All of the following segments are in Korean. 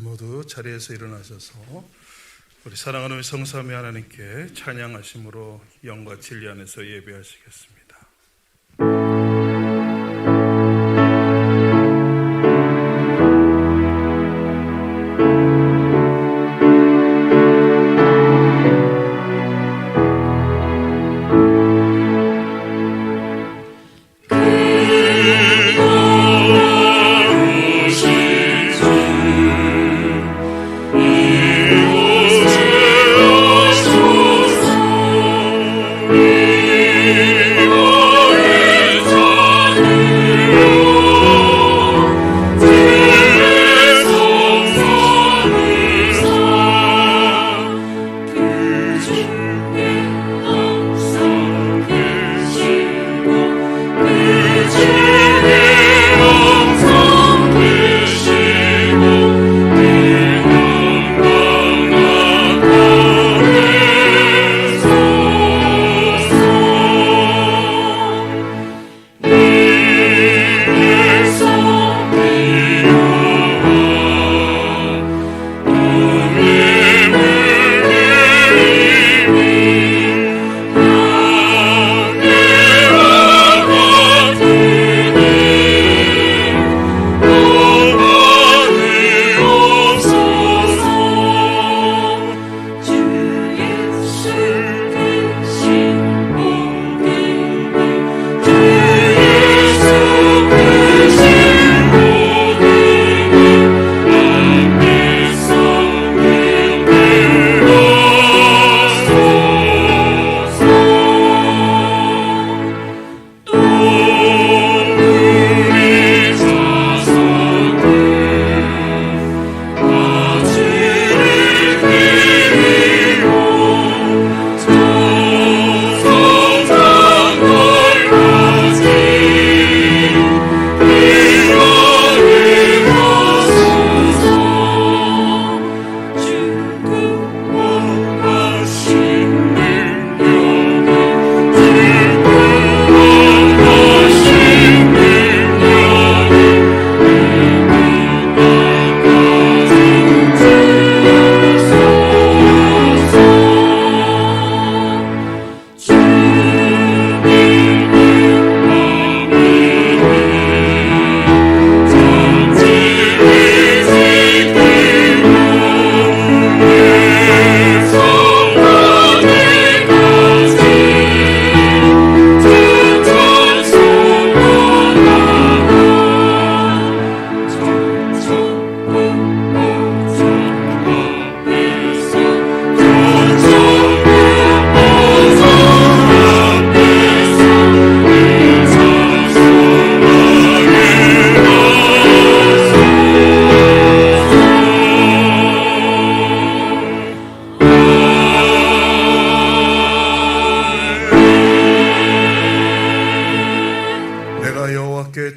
모두 자리에서 일어나셔서 우리 사랑하는 성삼위 하나님께 찬양하심으로 영과 진리 안에서 예배하시겠습니다.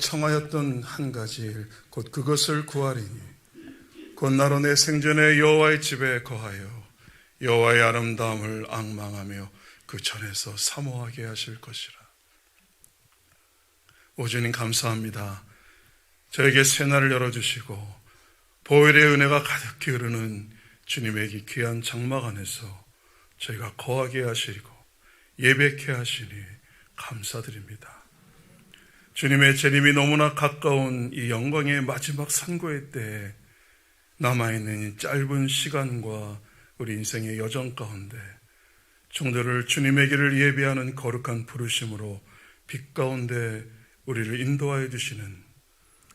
청하였던 한 가지 일, 곧 그것을 구하리니 곧 나로 내 생전에 여호와의 집에 거하여 여호와의 아름다움을 앙망하며 그 전에서 사모하게 하실 것이라. 오 주님 감사합니다. 저에게 새날을 열어주시고 보혈의 은혜가 가득히 흐르는 주님의 이 귀한 장막 안에서 저희가 거하게 하시고 예배케 하시니 감사드립니다. 주님의 재림이 너무나 가까운 이 영광의 마지막 선고의 때에 남아있는 이 짧은 시간과 우리 인생의 여정 가운데 종들을 주님의 길을 예비하는 거룩한 부르심으로 빛 가운데 우리를 인도하여 주시는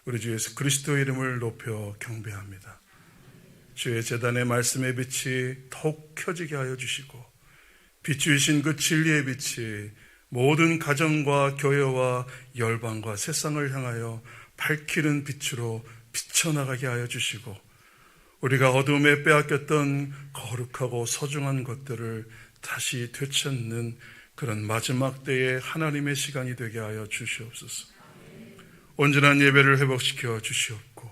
우리 주 예수 그리스도의 이름을 높여 경배합니다. 주의 제단의 말씀의 빛이 더욱 켜지게 하여 주시고 비추이신 그 진리의 빛이 모든 가정과 교회와 열방과 세상을 향하여 밝히는 빛으로 비쳐나가게 하여 주시고 우리가 어둠에 빼앗겼던 거룩하고 소중한 것들을 다시 되찾는 그런 마지막 때의 하나님의 시간이 되게 하여 주시옵소서. 온전한 예배를 회복시켜 주시옵고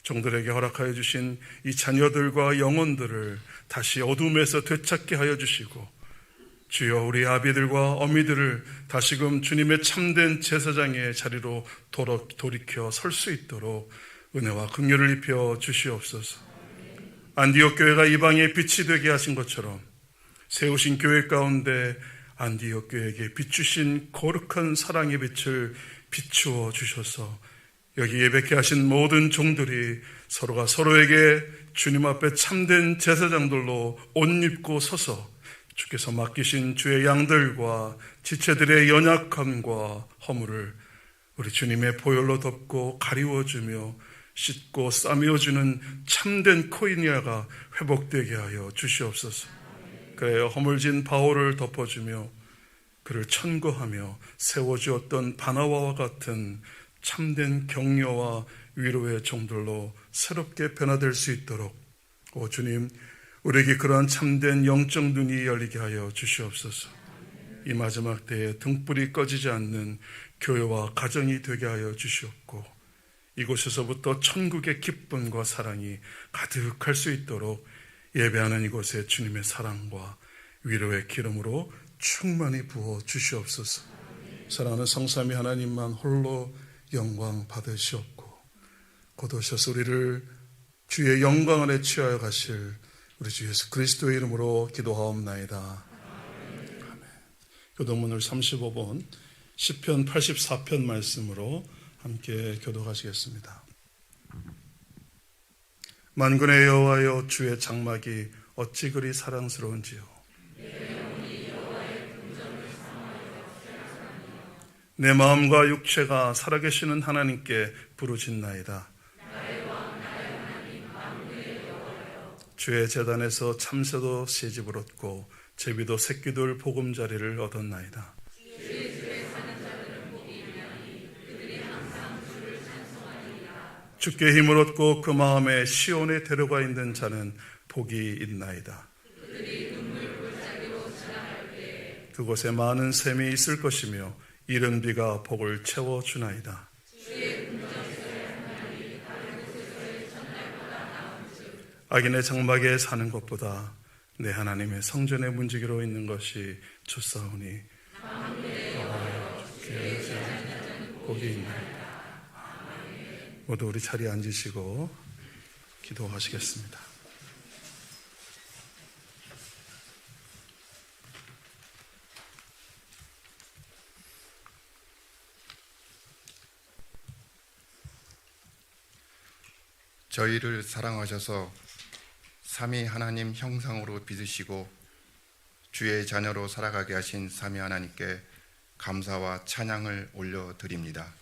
종들에게 허락하여 주신 이 자녀들과 영혼들을 다시 어둠에서 되찾게 하여 주시고 주여 우리 아비들과 어미들을 다시금 주님의 참된 제사장의 자리로 돌이켜 설 수 있도록 은혜와 긍휼을 입혀 주시옵소서. 안디옥 교회가 이방의 빛이 되게 하신 것처럼 세우신 교회 가운데 안디옥 교회에게 비추신 거룩한 사랑의 빛을 비추어 주셔서 여기 예배케 하신 모든 종들이 서로가 서로에게 주님 앞에 참된 제사장들로 옷 입고 서서 주께서 맡기신 주의 양들과 지체들의 연약함과 허물을 우리 주님의 보혈로 덮고 가리워주며 씻고 싸매어주는 참된 코이니아가 회복되게 하여 주시옵소서. 그래야 허물진 바울을 덮어주며 그를 천거하며 세워주었던 바나바와 같은 참된 격려와 위로의 종들로 새롭게 변화될 수 있도록 오 주님, 우리에게 그러한 참된 영적 눈이 열리게 하여 주시옵소서. 이 마지막 때에 등불이 꺼지지 않는 교회와 가정이 되게 하여 주시옵고 이곳에서부터 천국의 기쁨과 사랑이 가득할 수 있도록 예배하는 이곳에 주님의 사랑과 위로의 기름으로 충만히 부어 주시옵소서. 사랑하는 성삼위 하나님만 홀로 영광 받으시옵고 곧 오셔서 우리를 주의 영광 안에 취하여 가실 우리 주 예수 그리스도의 이름으로 기도하옵나이다. 아멘. 교도문을 35번 시편 84편 말씀으로 함께 교도하시겠습니다. 만군의 여호와여, 주의 장막이 어찌 그리 사랑스러운지요. 내 마음과 육체가 살아계시는 하나님께 부르짖나이다. 주의 제단에서 참새도 새집을 얻고 제비도 새끼들 보금자리를 얻었나이다. 주께 힘을 얻고 그 마음에 시온에 데려가 있는 자는 복이 있나이다. 그곳에 많은 샘이 있을 것이며 이른 비가 복을 채워주나이다. 악인의 장막에 사는 것보다 내 하나님의 성전의 문지기로 있는 것이 좋사오니 복이 있나이다. 모두 우리 자리에 앉으시고 기도하시겠습니다. 저희를 사랑하셔서 삼위 하나님 형상으로 빚으시고 주의 자녀로 살아가게 하신 삼위 하나님께 감사와 찬양을 올려드립니다.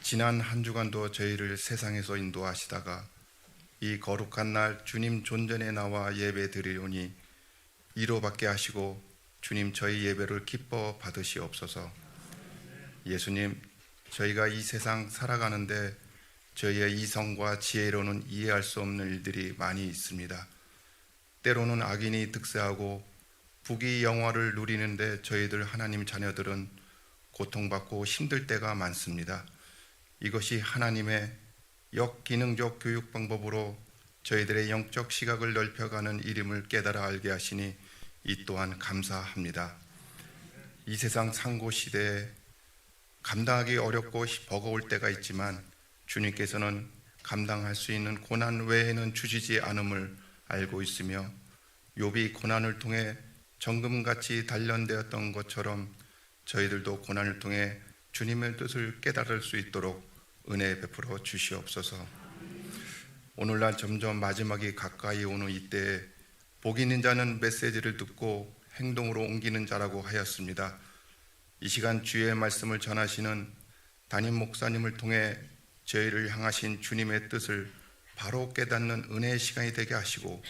지난 한 주간도 저희를 세상에서 인도하시다가 이 거룩한 날 주님 존전에 나와 예배 드리오니 이로받게 하시고 주님 저희 예배를 기뻐 받으시옵소서. 예수님, 저희가 이 세상 살아가는데 저희의 이성과 지혜로는 이해할 수 없는 일들이 많이 있습니다. 때로는 악인이 득세하고 부귀 영화를 누리는데 저희들 하나님 자녀들은 고통받고 힘들 때가 많습니다. 이것이 하나님의 역기능적 교육 방법으로 저희들의 영적 시각을 넓혀가는 일임을 깨달아 알게 하시니 이 또한 감사합니다. 이 세상 상고 시대에 감당하기 어렵고 버거울 때가 있지만 주님께서는 감당할 수 있는 고난 외에는 주시지 않음을 알고 있으며 욥이 고난을 통해 정금같이 단련되었던 것처럼 저희들도 고난을 통해 주님의 뜻을 깨달을 수 있도록 은혜 베풀어 주시옵소서. 오늘날 점점 마지막이 가까이 오는 이때에 복 있는 자는 메시지를 듣고 행동으로 옮기는 자라고 하였습니다. 이 시간 주의 말씀을 전하시는 담임 목사님을 통해 저희를 향하신 주님의 뜻을 바로 깨닫는 은혜의 시간이 되게 하시고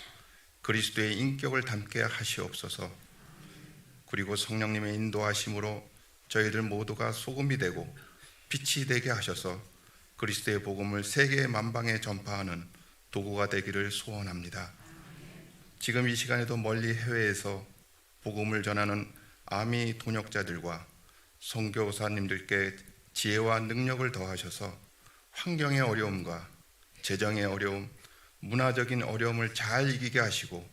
그리스도의 인격을 담게 하시옵소서. 그리고 성령님의 인도하심으로 저희들 모두가 소금이 되고 빛이 되게 하셔서 그리스도의 복음을 세계 만방에 전파하는 도구가 되기를 소원합니다. 지금 이 시간에도 멀리 해외에서 복음을 전하는 아미 동역자들과 선교사님들께 지혜와 능력을 더하셔서 환경의 어려움과 재정의 어려움, 문화적인 어려움을 잘 이기게 하시고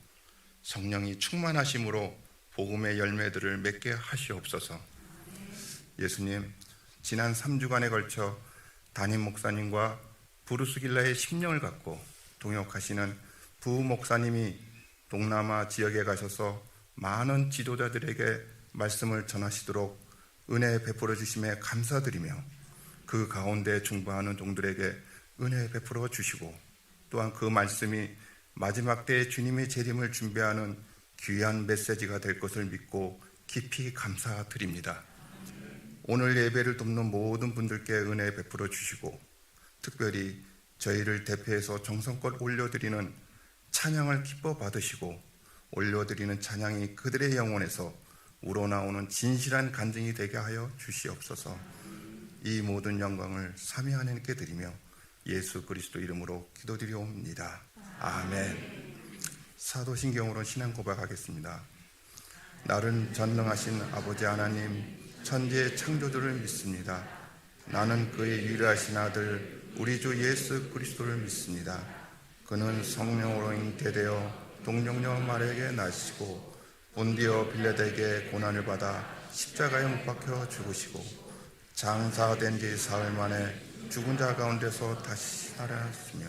성령이 충만하심으로 복음의 열매들을 맺게 하시옵소서. 예수님, 지난 3주간에 걸쳐 담임 목사님과 브루스길라의 심령을 갖고 동역하시는 부목사님이 동남아 지역에 가셔서 많은 지도자들에게 말씀을 전하시도록 은혜 베풀어 주심에 감사드리며 그 가운데 중보하는 종들에게 은혜 베풀어 주시고 또한 그 말씀이 마지막 때에 주님의 재림을 준비하는 귀한 메시지가 될 것을 믿고 깊이 감사드립니다. 오늘 예배를 돕는 모든 분들께 은혜 베풀어 주시고 특별히 저희를 대표해서 정성껏 올려드리는 찬양을 기뻐 받으시고 올려드리는 찬양이 그들의 영혼에서 우러나오는 진실한 간증이 되게 하여 주시옵소서. 이 모든 영광을 삼위 하나님께 드리며 예수 그리스도 이름으로 기도드리옵니다. 아멘. 사도신경으로 신앙 고백하겠습니다. 나는 전능하신 아버지 하나님 천지의 창조주를 믿습니다. 나는 그의 유일하신 아들 우리 주 예수 그리스도를 믿습니다. 그는 성령으로 잉태되어 동정녀 마리아에게 나시고 본디오 빌라도에게 고난을 받아 십자가에 못 박혀 죽으시고 장사된 지 사흘 만에 죽은 자 가운데서 다시 살아났으며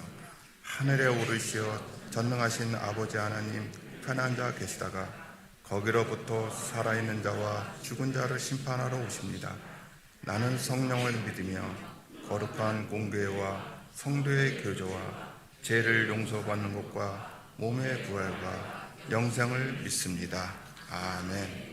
하늘에 오르시어 전능하신 아버지 하나님 편한 자 계시다가 거기로부터 살아있는 자와 죽은 자를 심판하러 오십니다. 나는 성령을 믿으며 거룩한 공교회와 성도의 교제와 죄를 용서받는 것과 몸의 부활과 영생을 믿습니다. 아멘.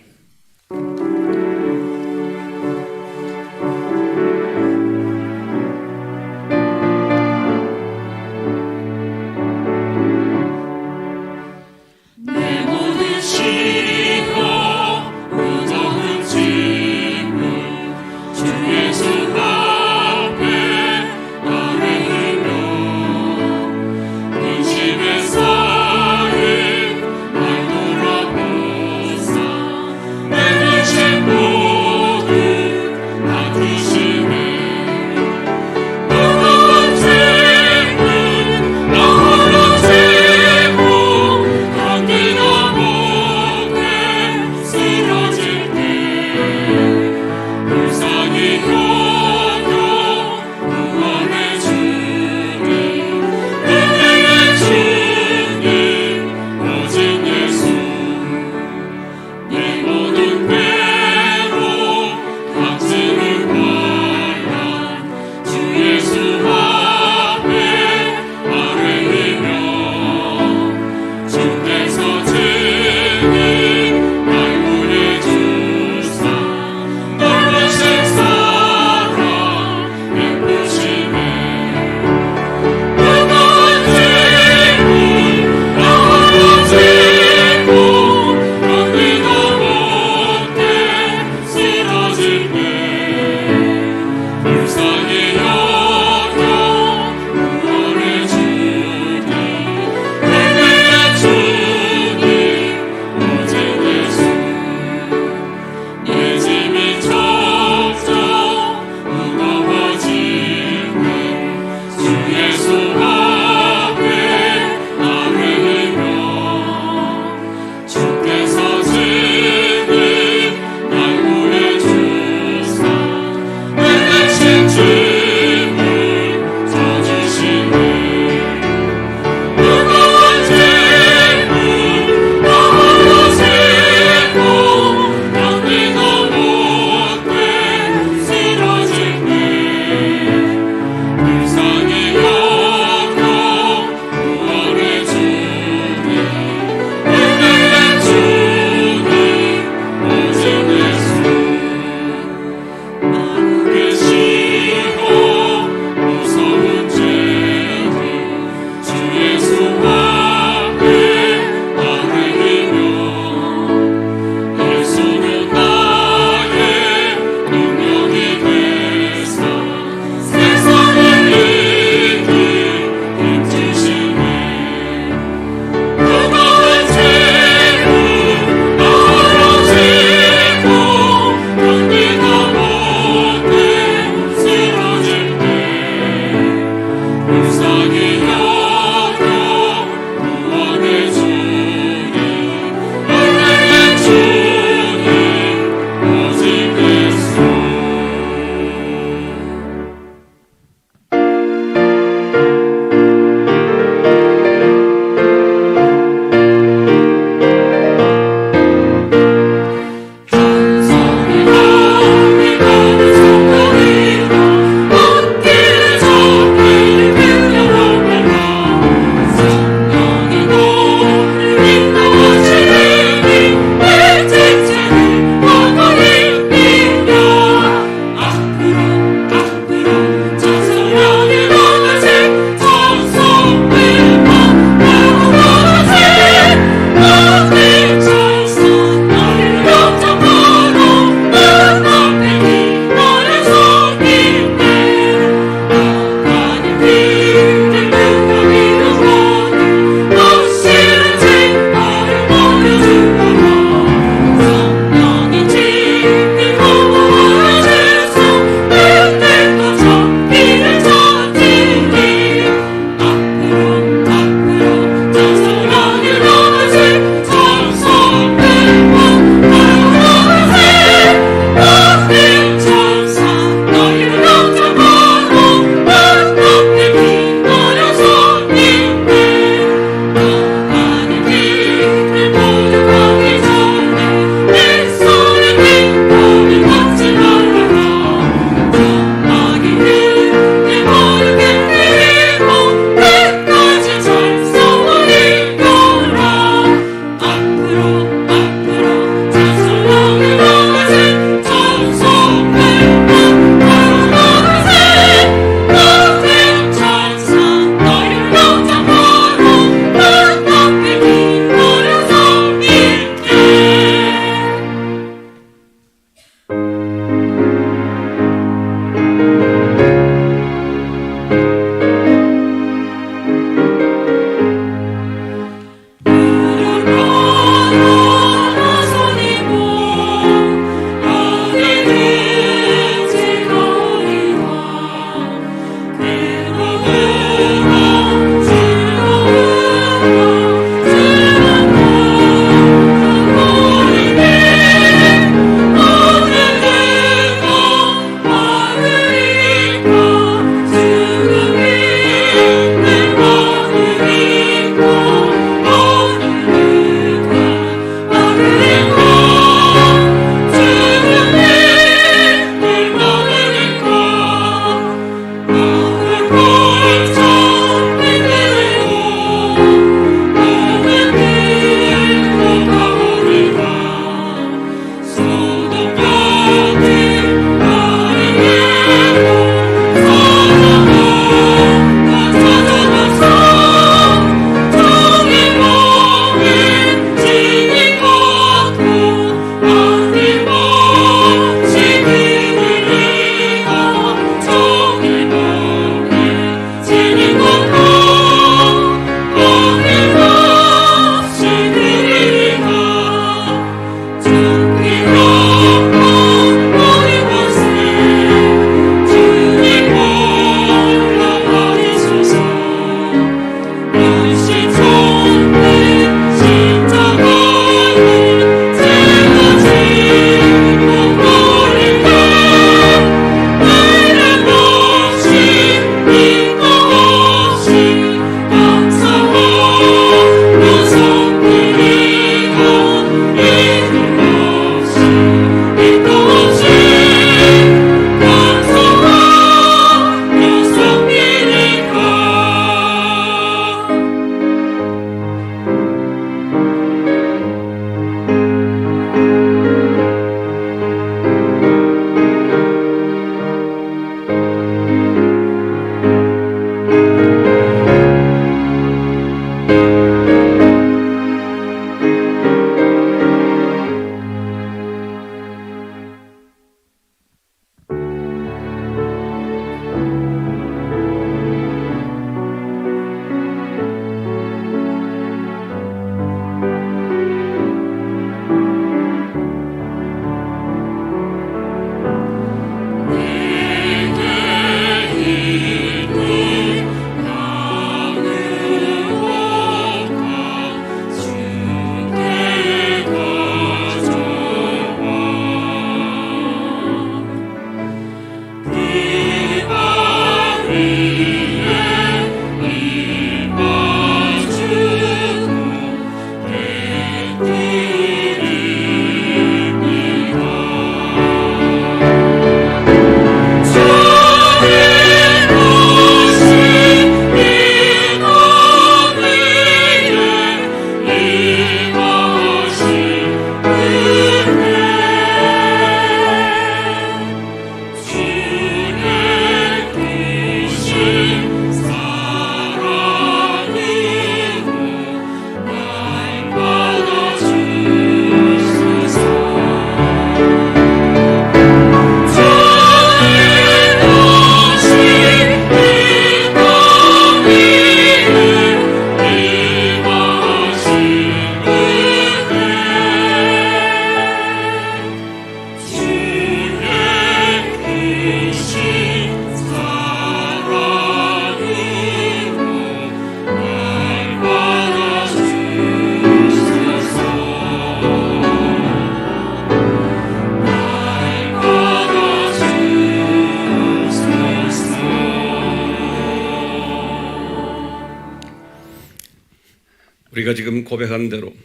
우리가 지금 고백한 대로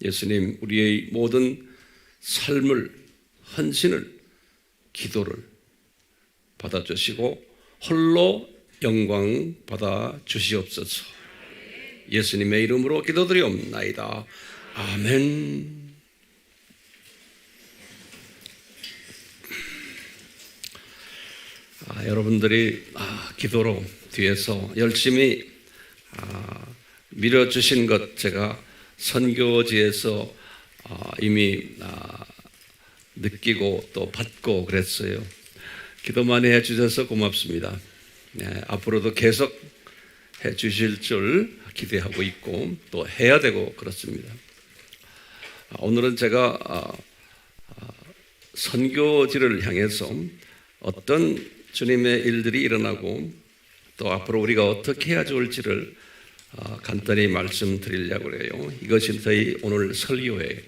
예수님 우리의 모든 삶을, 헌신을, 기도를 받아주시고 홀로 영광 받아 주시옵소서. 예수님의 이름으로 기도드리옵나이다. 아멘. 여러분들이 기도로 뒤에서 열심히 밀어주신 것 제가 선교지에서 이미 느끼고 또 받고 그랬어요. 기도 많이 해주셔서 고맙습니다. 앞으로도 계속 해주실 줄 기대하고 있고 또 해야 되고 그렇습니다. 오늘은 제가 선교지를 향해서 어떤 주님의 일들이 일어나고 또 앞으로 우리가 어떻게 해야 좋을지를 간단히 말씀드리려고 해요. 이것이 저희 오늘 설교의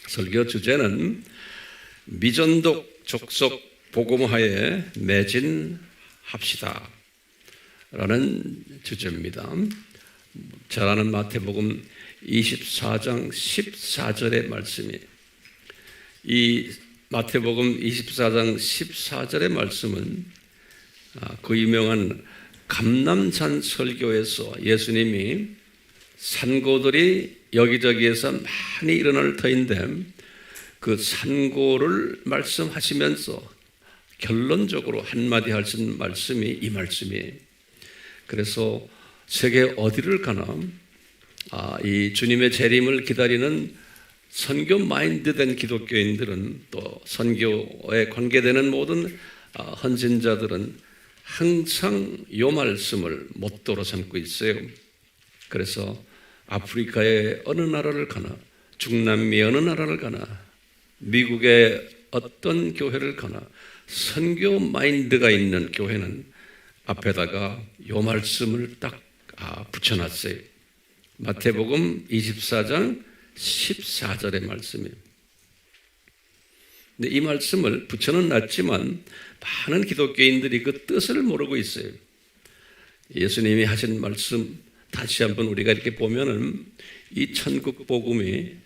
설교 주제는 미전독 족속 복음화에 매진합시다 라는 주제입니다. 잘 아는 마태복음 24장 14절의 말씀이, 이 마태복음 24장 14절의 말씀은 그 유명한 감람산 설교에서 예수님이 산고들이 여기저기에서 많이 일어날 터인데 그 산고를 말씀하시면서 결론적으로 한마디 하신 말씀이 이 말씀이에요. 그래서 세계 어디를 가나 이 주님의 재림을 기다리는 선교 마인드된 기독교인들은 또 선교에 관계되는 모든 헌신자들은 항상 이 말씀을 모토로 삼고 있어요. 그래서 아프리카의 어느 나라를 가나, 중남미 어느 나라를 가나, 미국의 어떤 교회를 가나 선교 마인드가 있는 교회는 앞에다가 이 말씀을 딱 붙여놨어요. 마태복음 24장 14절의 말씀이에요. 근데 이 말씀을 붙여는 놨지만 많은 기독교인들이 그 뜻을 모르고 있어요. 예수님이 하신 말씀 다시 한번 우리가 이렇게 보면은 이 천국 복음이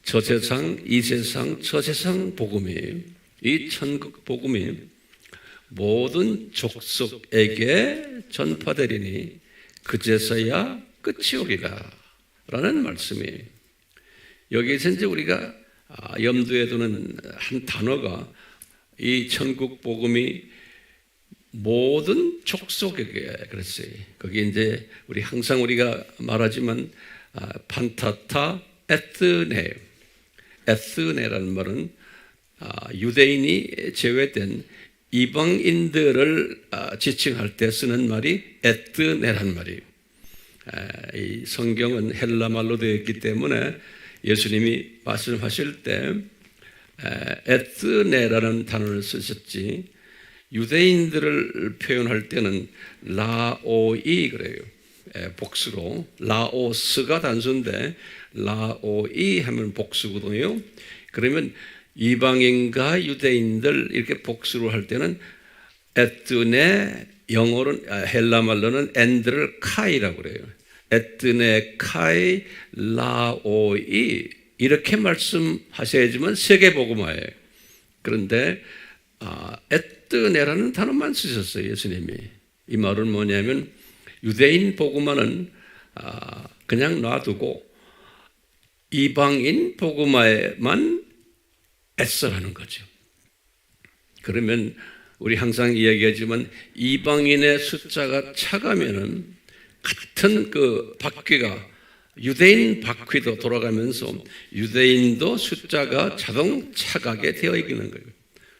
저 세상, 이 세상, 저 세상 복음이에요. 이 천국 복음이 모든 족속에게 전파되리니 그제서야 끝이 오리라 라는 말씀이에요. 여기에서 이제 우리가 염두에 두는 한 단어가 이 천국 복음이 모든 족속에게 그랬어요. 거기 이제 우리 항상 우리가 말하지만 판타타 에스네, 에스네라는 말은 유대인이 제외된 이방인들을 지칭할 때 쓰는 말이 에스네란 말이에요. 이 성경은 헬라 말로 되어 있기 때문에 예수님이 말씀하실 때 에스네라는 단어를 쓰셨지, 유대인들을 표현할 때는 라오이 그래요. 복수로 라오스가 단수인데 라오이 하면 복수거든요. 그러면 이방인과 유대인들 이렇게 복수를 할 때는 에스네, 영어로는 헬라 말로는 엔드를 카이라고 그래요. 에스네 카이 라오이 이렇게 말씀하셔야지만 세계복음화예요. 그런데 에스네라는 단어만 쓰셨어요, 예수님이. 이 말은 뭐냐면 유대인 복음화는 그냥 놔두고 이방인 복음화에만 애써하는 거죠. 그러면 우리 항상 이야기하지만 이방인의 숫자가 차가면은 같은 그 바퀴가 유대인 바퀴도 돌아가면서 유대인도 숫자가 자동 차가게 되어 있는 거예요.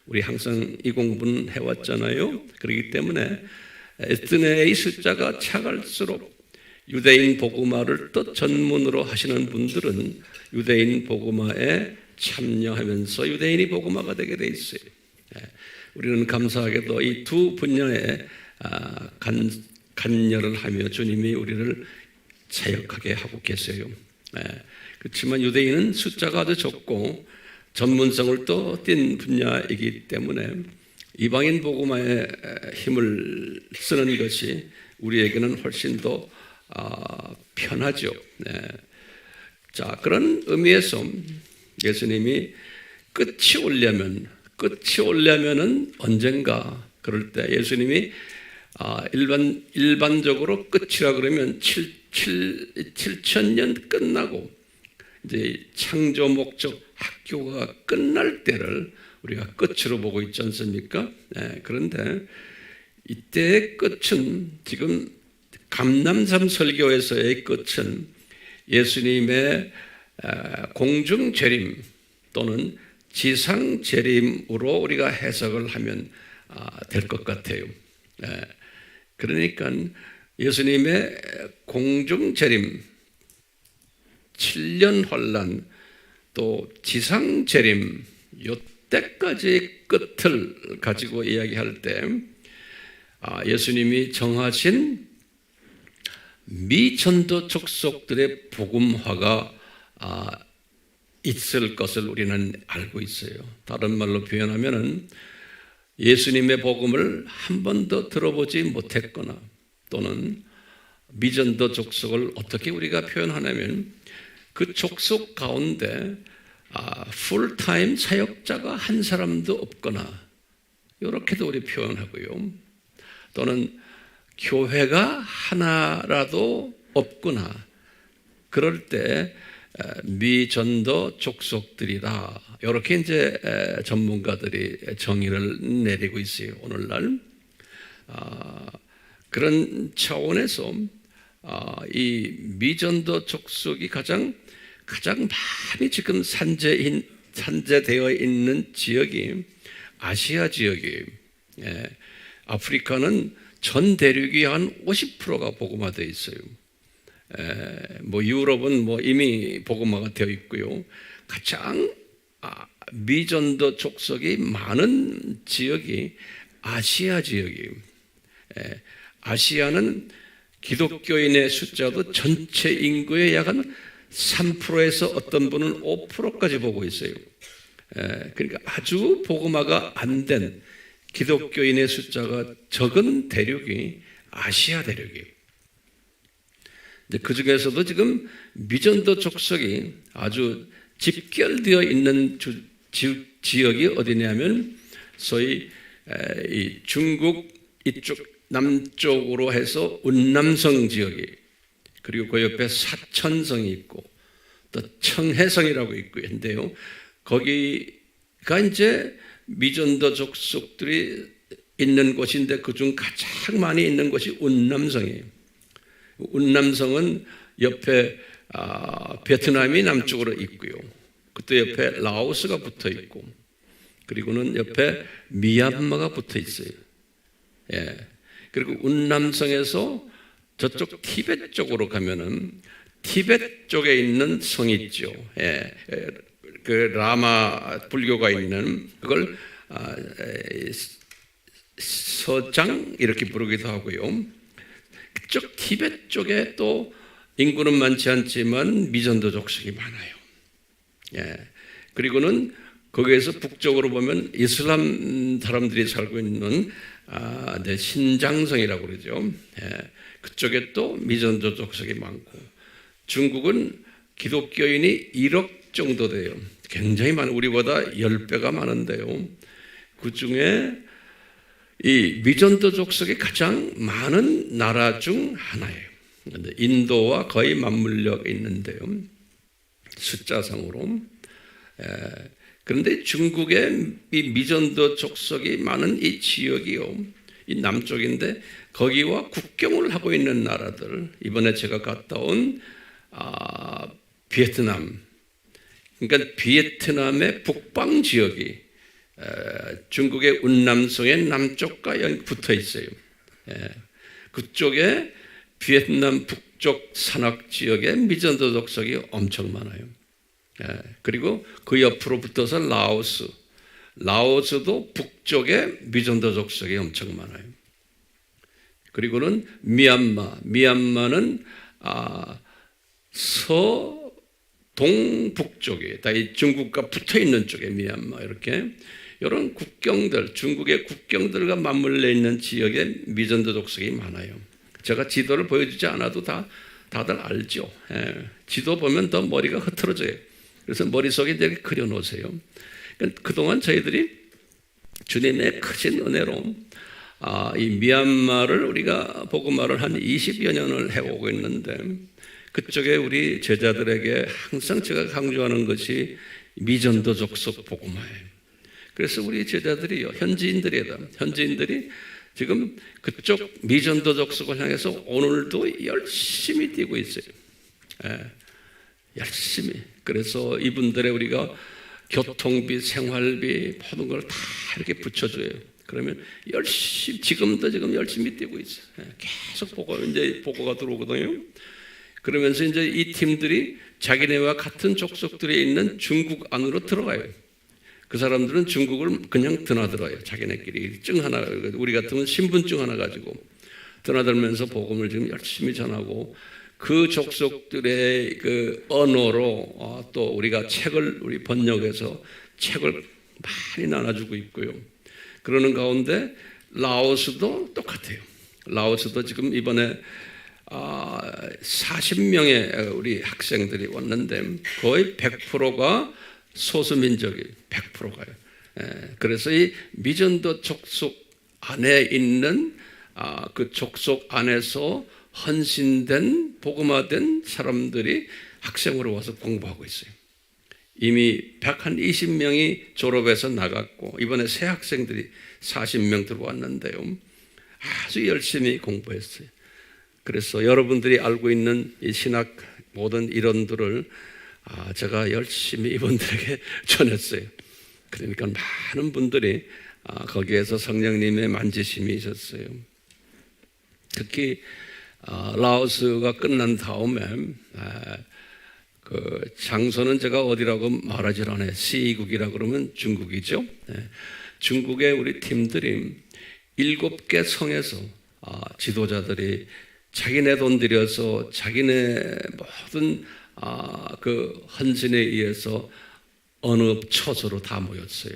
우리 항상 이 공부는 해왔잖아요. 그렇기 때문에 에스네의 숫자가 차갈수록 유대인 복음화를 또 전문으로 하시는 분들은 유대인 복음화에 참여하면서 유대인이 복음화가 되게 돼 있어요. 우리는 감사하게도 이 두 분야에 간여를 하며 주님이 우리를 사역하게 하고 계세요. 그렇지만 유대인은 숫자가 아주 적고 전문성을 또 띈 분야이기 때문에 이방인 복음화에 힘을 쓰는 것이 우리에게는 훨씬 더 편하죠. 네. 자, 그런 의미에서 예수님이 끝이 오려면은 언젠가 그럴 때 예수님이 일반적으로 끝이라 그러면 7,000년 끝나고 이제 창조 목적 학교가 끝날 때를 우리가 끝으로 보고 있지 않습니까? 네, 그런데 이때의 끝은 지금 감람산 설교에서의 끝은 예수님의 공중 재림 또는 지상 재림으로 우리가 해석을 하면 될 것 같아요. 그러니까 예수님의 공중 재림, 7년 환란, 또 지상 재림, 이때까지의 끝을 가지고 이야기할 때 예수님이 정하신 미전도 족속들의 복음화가 있을 것을 우리는 알고 있어요. 다른 말로 표현하면은 예수님의 복음을 한 번도 들어보지 못했거나 또는 미전도 족속을 어떻게 우리가 표현하냐면 그 족속 가운데 풀타임 사역자가 한 사람도 없거나 이렇게도 우리 표현하고요. 또는 교회가 하나라도 없구나. 그럴 때 미전도 족속들이다. 이렇게 이제 전문가들이 정의를 내리고 있어요. 오늘날 그런 차원에서 이 미전도 족속이 가장 많이 지금 산재되어 있는 지역이 아시아 지역이에요. 아프리카는 전 대륙이 한 50%가 복음화되어 있어요. 유럽은 이미 복음화가 되어 있고요. 가장 미전도 족속이 많은 지역이 아시아 지역이에요. 아시아는 기독교인의 숫자도 전체 인구의 약 한 3%에서 어떤 분은 5%까지 보고 있어요. 그러니까 아주 복음화가 안 된 기독교인의 숫자가 적은 대륙이 아시아 대륙이에요. 그 중에서도 지금 미전도 족속이 아주 집결되어 있는 지역이 어디냐면 소위 이 중국 이쪽 남쪽으로 해서 운남성 지역이, 그리고 그 옆에 사천성이 있고 또 청해성이라고 있고 있는데요. 거기가 이제 미전도 족속들이 있는 곳인데 그중 가장 많이 있는 곳이 운남성이에요. 운남성은 옆에 베트남이 남쪽으로 있고요. 그때 옆에 라오스가 붙어 있고, 그리고는 옆에 미얀마가 붙어 있어요. 그리고 운남성에서 저쪽 티벳 쪽으로 가면은 티벳 쪽에 있는 성이 있죠. 그 라마 불교가 있는 그걸 서장 이렇게 부르기도 하고요. 그쪽 티벳 쪽에 또 인구는 많지 않지만 미전도 족속이 많아요. 그리고는 거기에서 북쪽으로 보면 이슬람 사람들이 살고 있는 신장성이라고 그러죠. 그쪽에 또 미전도 족속이 많고, 중국은 기독교인이 1억 정도 돼요. 굉장히 많은, 우리보다 10배가 많은데요. 그 중에 이 미전도 족속이 가장 많은 나라 중 하나예요. 인도와 거의 맞물려 있는데요, 숫자상으로. 그런데 중국의 이 미전도 족속이 많은 이 지역이요, 이 남쪽인데 거기와 국경을 하고 있는 나라들, 이번에 제가 갔다 온 베트남, 그러니까 베트남의 북방 지역이 중국의 운남성의 남쪽과 붙어 있어요. 그쪽에 베트남 북쪽 산악 지역에 미전도 족속이 엄청 많아요. 그리고 그 옆으로 붙어서 라오스도 북쪽에 미전도 족속이 엄청 많아요. 그리고는 미얀마는 서동북쪽에, 다 이 중국과 붙어 있는 쪽에 미얀마, 이렇게 이런 국경들, 중국의 국경들과 맞물려 있는 지역에 미전도 족속이 많아요. 제가 지도를 보여주지 않아도 다들 알죠. 지도 보면 더 머리가 흐트러져요. 그래서 머릿속에 이렇게 그려놓으세요. 그동안 저희들이 주님의 크신 은혜로 이 미얀마를 우리가 복음화를 한 20여 년을 해오고 있는데, 그쪽에 우리 제자들에게 항상 제가 강조하는 것이 미전도 족속 복음화예요. 그래서 우리 제자들이요, 현지인들이 지금 그쪽 미전도 족속을 향해서 오늘도 열심히 뛰고 있어요. 열심히. 그래서 이분들의 우리가 교통비, 생활비 모든 걸 다 이렇게 붙여줘요. 그러면 지금 열심히 뛰고 있어요. 계속 보고가 들어오거든요. 그러면서 이제 이 팀들이 자기네와 같은 족속들에 있는 중국 안으로 들어가요. 그 사람들은 중국을 그냥 드나들어요. 자기네끼리 증 하나, 우리 같으면 신분증 하나 가지고 드나들면서 복음을 지금 열심히 전하고, 그 족속들의 그 언어로 또 우리가 우리 번역해서 책을 많이 나눠주고 있고요. 그러는 가운데 라오스도 똑같아요. 라오스도 지금 이번에 40명의 우리 학생들이 왔는데 거의 100%가 소수민족이에요. 100%가요. 그래서 이 미전도 족속 안에 있는 그 족속 안에서 헌신된 복음화된 사람들이 학생으로 와서 공부하고 있어요. 이미 120명이 졸업해서 나갔고, 이번에 새 학생들이 40명 들어왔는데요. 아주 열심히 공부했어요. 그래서 여러분들이 알고 있는 이 신학 모든 이론들을 제가 열심히 이분들에게 전했어요. 그러니까 많은 분들이 거기에서 성령님의 만지심이 있었어요. 특히 라오스가 끝난 다음에 그 장소는 제가 어디라고 말하지 않아요. C국이라 그러면 중국이죠. 중국의 우리 팀들이 7개 성에서 지도자들이 자기네 돈 들여서 자기네 모든 그 헌신에 의해서 어느 처소로 다 모였어요.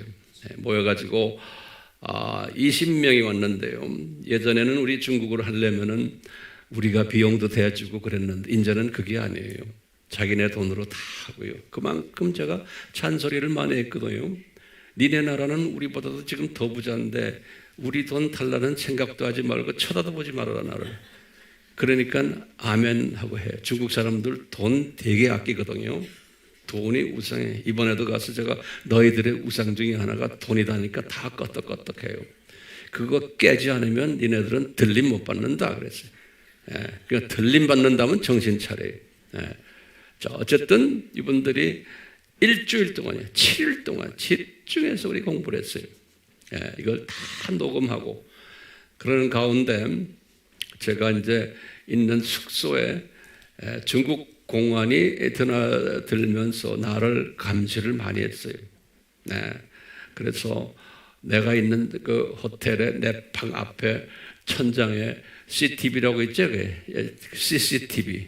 모여가지고 20명이 왔는데요. 예전에는 우리 중국어를 하려면은 우리가 비용도 대주고 그랬는데 이제는 그게 아니에요. 자기네 돈으로 다 하고요. 그만큼 제가 잔소리를 많이 했거든요. 니네 나라는 우리보다도 지금 더 부자인데 우리 돈 달라는 생각도 하지 말고 쳐다도 보지 말아라 나를. 그러니까 아멘 하고 해. 중국 사람들 돈 되게 아끼거든요. 돈이 우상해. 이번에도 가서 제가 너희들의 우상 중에 하나가 돈이다니까 다 껐덕껐덕해요. 그거 깨지 않으면 니네들은 들림 못 받는다 그랬어요. 그러니까 들림 받는다면 정신 차려요. 자, 어쨌든 이분들이 일주일 동안이에요. 7일 동안 집중해서 우리 공부를 했어요. 이걸 다 녹음하고 그러는 가운데 제가 이제 있는 숙소에 중국 공안이 드나들면서 나를 감시를 많이 했어요. 그래서 내가 있는 그 호텔의 내 방 앞에 천장에 CCTV라고 있죠? CCTV.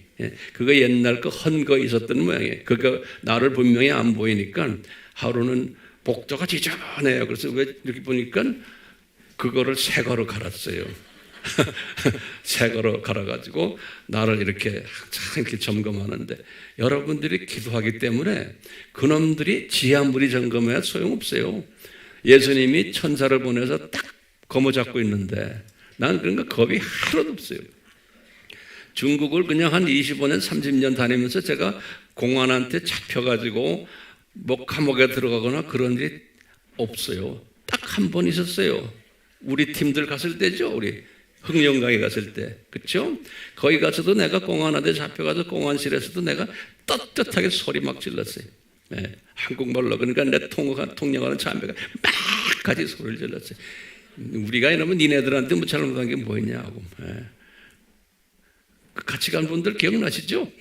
그거 옛날 그 헌거 있었던 모양이에요. 그거 나를 분명히 안 보이니까 하루는 복도가 지저분해요. 그래서 왜 이렇게 보니까 그거를 새 거로 갈았어요. 새 거로 갈아가지고 나를 이렇게 항상 이렇게 점검하는데 여러분들이 기도하기 때문에 그놈들이 지하물이 점검해야 소용없어요. 예수님이 천사를 보내서 딱 거머잡고 있는데 난 그런 거 겁이 하나도 없어요. 중국을 그냥 한 25년, 30년 다니면서 제가 공안한테 잡혀가지고 뭐 감옥에 들어가거나 그런 일이 없어요. 딱 한 번 있었어요. 우리 팀들 갔을 때죠. 우리 흥령강에 갔을 때. 그렇죠? 거기 가서도 내가 공안한테 잡혀가서 공안실에서도 내가 떳떳하게 소리 막 질렀어요. 한국말로. 그러니까 내 통역하는 참배가 막 같이 소리를 질렀어요. 우리가 이러면 니네들한테 뭐 잘못한 게 뭐였냐고. 같이 간 분들 기억나시죠?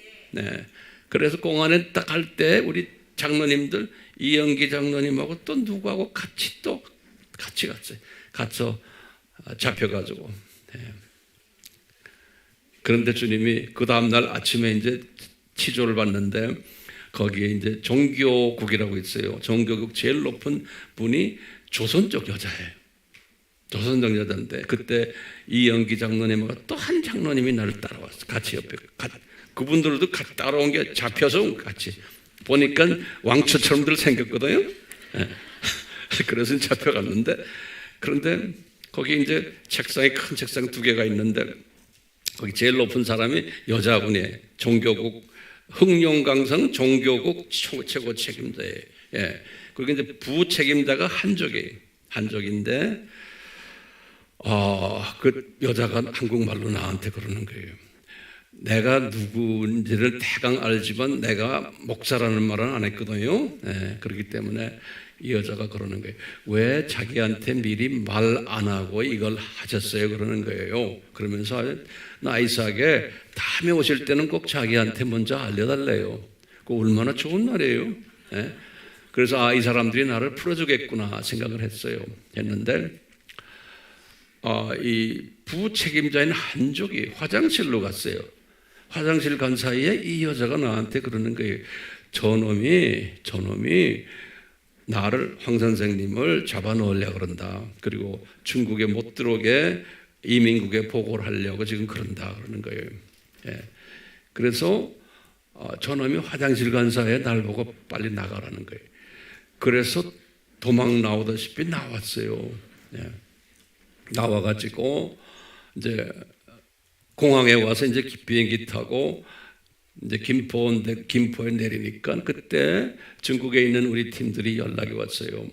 그래서 공안에 딱 갈 때 우리 장로님들 이영기 장로님하고 또 누구하고 같이 갔어요. 가서 잡혀가지고. 그런데 주님이 그 다음날 아침에 이제 치조를 받는데 거기에 이제 종교국이라고 있어요. 종교국 제일 높은 분이 조선족 여자예요. 조선족 여자인데 그때 이영기 장로님과 또 한 장로님이 나를 따라왔어. 같이 옆에. 그분들도 같이 따라온 게 잡혀서 같이. 보니까 왕초처럼들 생겼거든요. 예. 그래서 잡혀갔는데, 그런데 거기 이제 책상이 큰 책상 2개가 있는데 거기 제일 높은 사람이 여자분이에요. 종교국 흥룡강성 종교국 최고 책임자예요. 예. 그리고 이제 부책임자가 한족인데 그 여자가 한국말로 나한테 그러는 거예요. 내가 누구인지를 대강 알지만 내가 목사라는 말은 안 했거든요. 네, 그렇기 때문에 이 여자가 그러는 거예요. 왜 자기한테 미리 말 안 하고 이걸 하셨어요? 그러는 거예요. 그러면서 나이스하게 다음에 오실 때는 꼭 자기한테 먼저 알려달래요. 그 얼마나 좋은 말이에요. 네? 그래서 이 사람들이 나를 풀어주겠구나 생각을 했는데 이 부책임자인 한족이 화장실로 갔어요. 화장실 간 사이에 이 여자가 나한테 그러는 거예요. 저놈이 나를 황 선생님을 잡아놓으려고 그런다. 그리고 중국에 못 들어오게 이민국에 보고를 하려고 지금 그런다 그러는 거예요. 예. 그래서 저놈이 화장실 간 사이에 날 보고 빨리 나가라는 거예요. 그래서 도망 나오다시피 나왔어요. 예. 나와가지고 이제 공항에 와서 이제 비행기 타고 이제 김포에 내리니까 그때 중국에 있는 우리 팀들이 연락이 왔어요.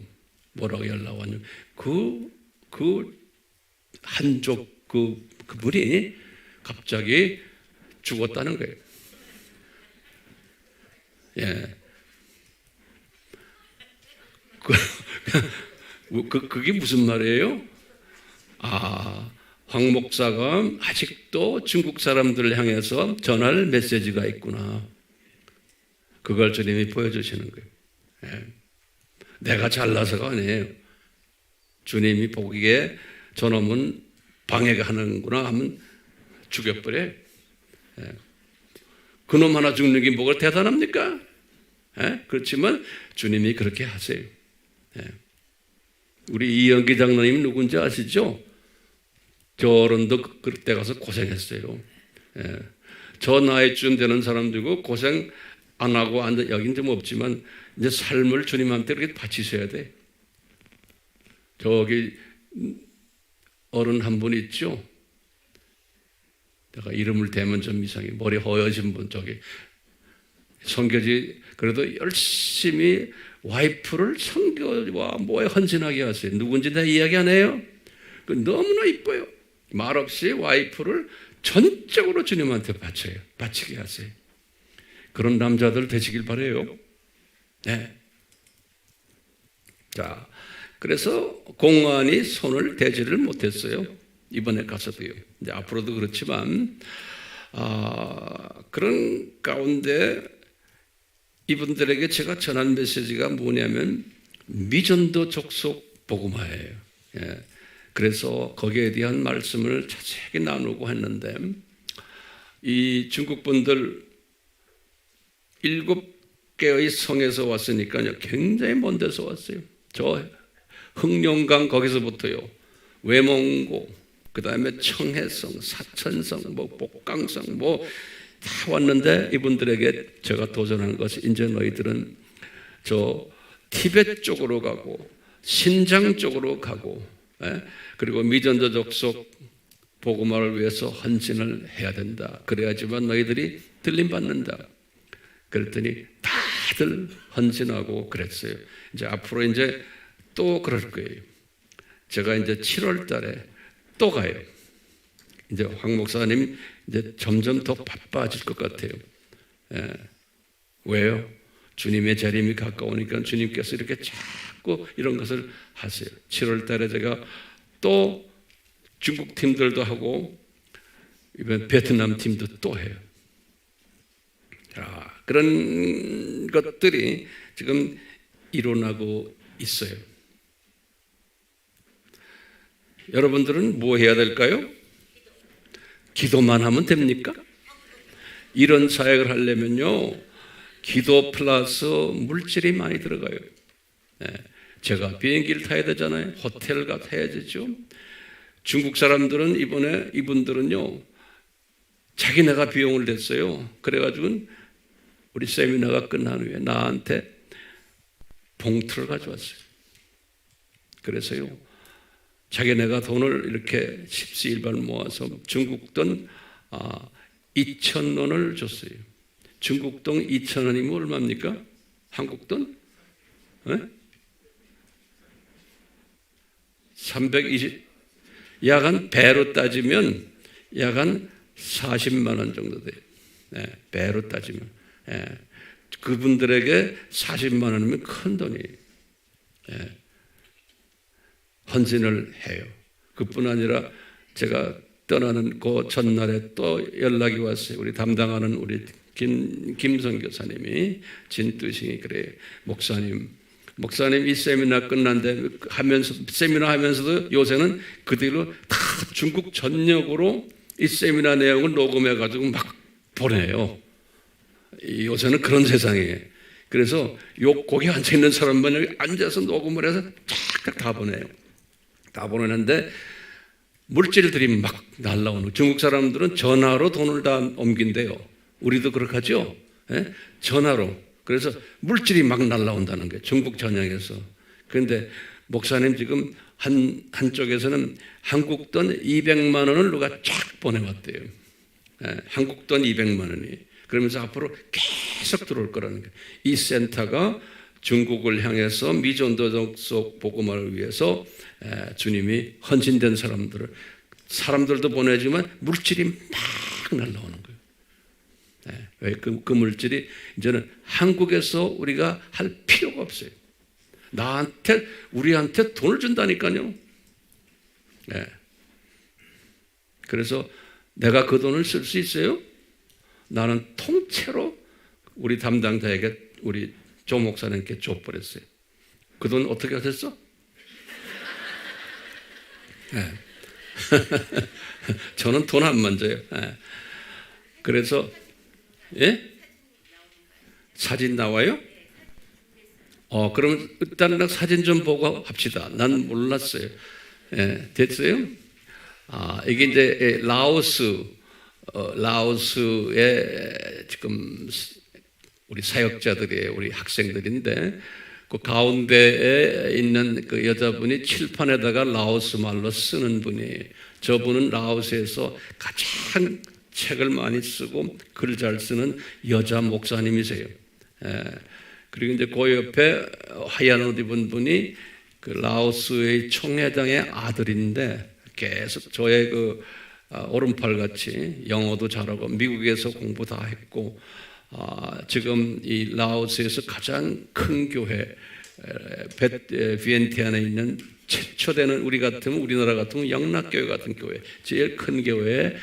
뭐라고 연락 왔냐면 그 한족 그분이 갑자기 죽었다는 거예요. 예. 그게 무슨 말이에요? 황 목사가 아직도 중국 사람들을 향해서 전할 메시지가 있구나. 그걸 주님이 보여주시는 거예요. 예. 내가 잘나서가 아니에요. 주님이 보기에 저놈은 방해가 하는구나 하면 죽여버려요. 예. 그놈 하나 죽는 게 뭐가 대단합니까? 예? 그렇지만 주님이 그렇게 하세요. 예. 우리 이영기 장로님 누군지 아시죠? 결혼도 그때 가서 고생했어요. 예. 저 나이쯤 되는 사람들고 고생 안 하고 앉아 여긴 좀 없지만 이제 삶을 주님한테 이렇게 바치셔야 돼. 저기 어른 한 분 있죠? 내가 이름을 대면 좀 이상해. 머리 허여진 분 저기 선교지 그래도 열심히 와이프를 선교와 뭐에 헌신하게 하세요. 누군지 다 이야기 안 해요? 너무나 이뻐요. 말없이 와이프를 전적으로 주님한테 바치게 하세요. 그런 남자들 되시길 바라요. 네. 자, 그래서 공안이 손을 대지를 못했어요. 이번에 가서도요. 이제 앞으로도 그렇지만 그런 가운데 이분들에게 제가 전한 메시지가 뭐냐면 미전도 족속 복음화예요. 예. 그래서 거기에 대한 말씀을 자세하게 나누고 했는데 이 중국 분들 7개의 성에서 왔으니까요. 굉장히 먼 데서 왔어요. 저 흥룡강 거기서부터요. 외몽고, 그 다음에 청해성, 사천성, 복강성 다 왔는데 이분들에게 제가 도전한 것이 이제 너희들은 저 티벳 쪽으로 가고 신장 쪽으로 가고 그리고 미전도 족속 복음화를 위해서 헌신을 해야 된다. 그래야지만 너희들이 들림받는다. 그랬더니 다들 헌신하고 그랬어요. 이제 앞으로 이제 또 그럴 거예요. 제가 이제 7월 달에 또 가요. 이제 황 목사님 이제 점점 더 바빠질 것 같아요. 예. 왜요? 주님의 재림이 가까우니까 주님께서 이렇게 자꾸 이런 것을 하세요. 7월 달에 제가 또 중국 팀들도 하고 이번 베트남 팀도 또 해요. 자, 그런 것들이 지금 일어나고 있어요. 여러분들은 뭐 해야 될까요? 기도만 하면 됩니까? 이런 사역을 하려면요, 기도 플러스 물질이 많이 들어가요. 네. 제가 비행기를 타야 되잖아요. 호텔 가야 되죠. 중국 사람들은 이분들은요, 자기네가 비용을 냈어요. 그래가지고 우리 세미나가 끝난 후에 나한테 봉투를 가져왔어요. 그래서요, 자기네가 돈을 이렇게 십시일반 모아서 중국 돈 2,000원을 줬어요. 중국 돈 2,000원이면 얼마입니까? 한국 돈? 320, 약간 배로 따지면 약간 40만 원 정도 돼요. 배로 따지면. 그분들에게 40만 원이면 큰 돈이에요. 헌신을 해요. 그뿐 아니라 제가 떠나는 그 전날에 또 연락이 왔어요. 우리 담당하는 우리 김성 교사님이 진뚜싱이 그래, 목사님 이 세미나 끝난데 세미나 하면서도 요새는 그대로 다 중국 전역으로 이 세미나 내용을 녹음해 가지고 막 보내요. 요새는 그런 세상이에요. 그래서 거기 앉아 있는 사람만 여기 앉아서 녹음을 해서 쫙 다 보내요. 다 보내는데 물질들이 막 날라오는, 중국 사람들은 전화로 돈을 다 옮긴대요. 우리도 그렇게 하죠. 전화로. 그래서 물질이 막 날라온다는 거예요. 중국 전역에서. 그런데 목사님 지금 한쪽에서는 한국 돈 200만 원을 누가 쫙 보내왔대요. 한국 돈 200만 원이. 그러면서 앞으로 계속 들어올 거라는 거예요. 이 센터가 중국을 향해서 미전도적 속 복음화를 위해서 주님이 헌신된 사람들도 보내지만 물질이 막 날라오는 거예요. 왜 그 물질이 이제는 한국에서 우리가 할 필요가 없어요. 우리한테 돈을 준다니까요. 그래서 내가 그 돈을 쓸 수 있어요? 나는 통째로 우리 담당자에게, 우리 조 목사님께 줘버렸어요. 그 돈 어떻게 하셨어? 저는 돈 안 만져요. 그래서 사진 나와요? 그럼 일단 사진 좀 보고 합시다. 난 몰랐어요. 됐어요? 이게 이제 라오스의 지금 우리 사역자들이에요. 우리 학생들인데 그 가운데에 있는 그 여자분이 칠판에다가 라오스 말로 쓰는 분이에요. 저분은 라오스에서 가장 책을 많이 쓰고 글 잘 쓰는 여자 목사님이세요. 그리고 이제 그 옆에 하얀 옷 입은 분이 그 라오스의 총회장의 아들인데 계속 저의 그 오른팔 같이 영어도 잘하고 미국에서 공부 다 했고, 지금 이 라오스에서 가장 큰 교회 비엔티안에 있는 최초되는 우리나라 같으면 영락교회 같은 교회, 제일 큰 교회에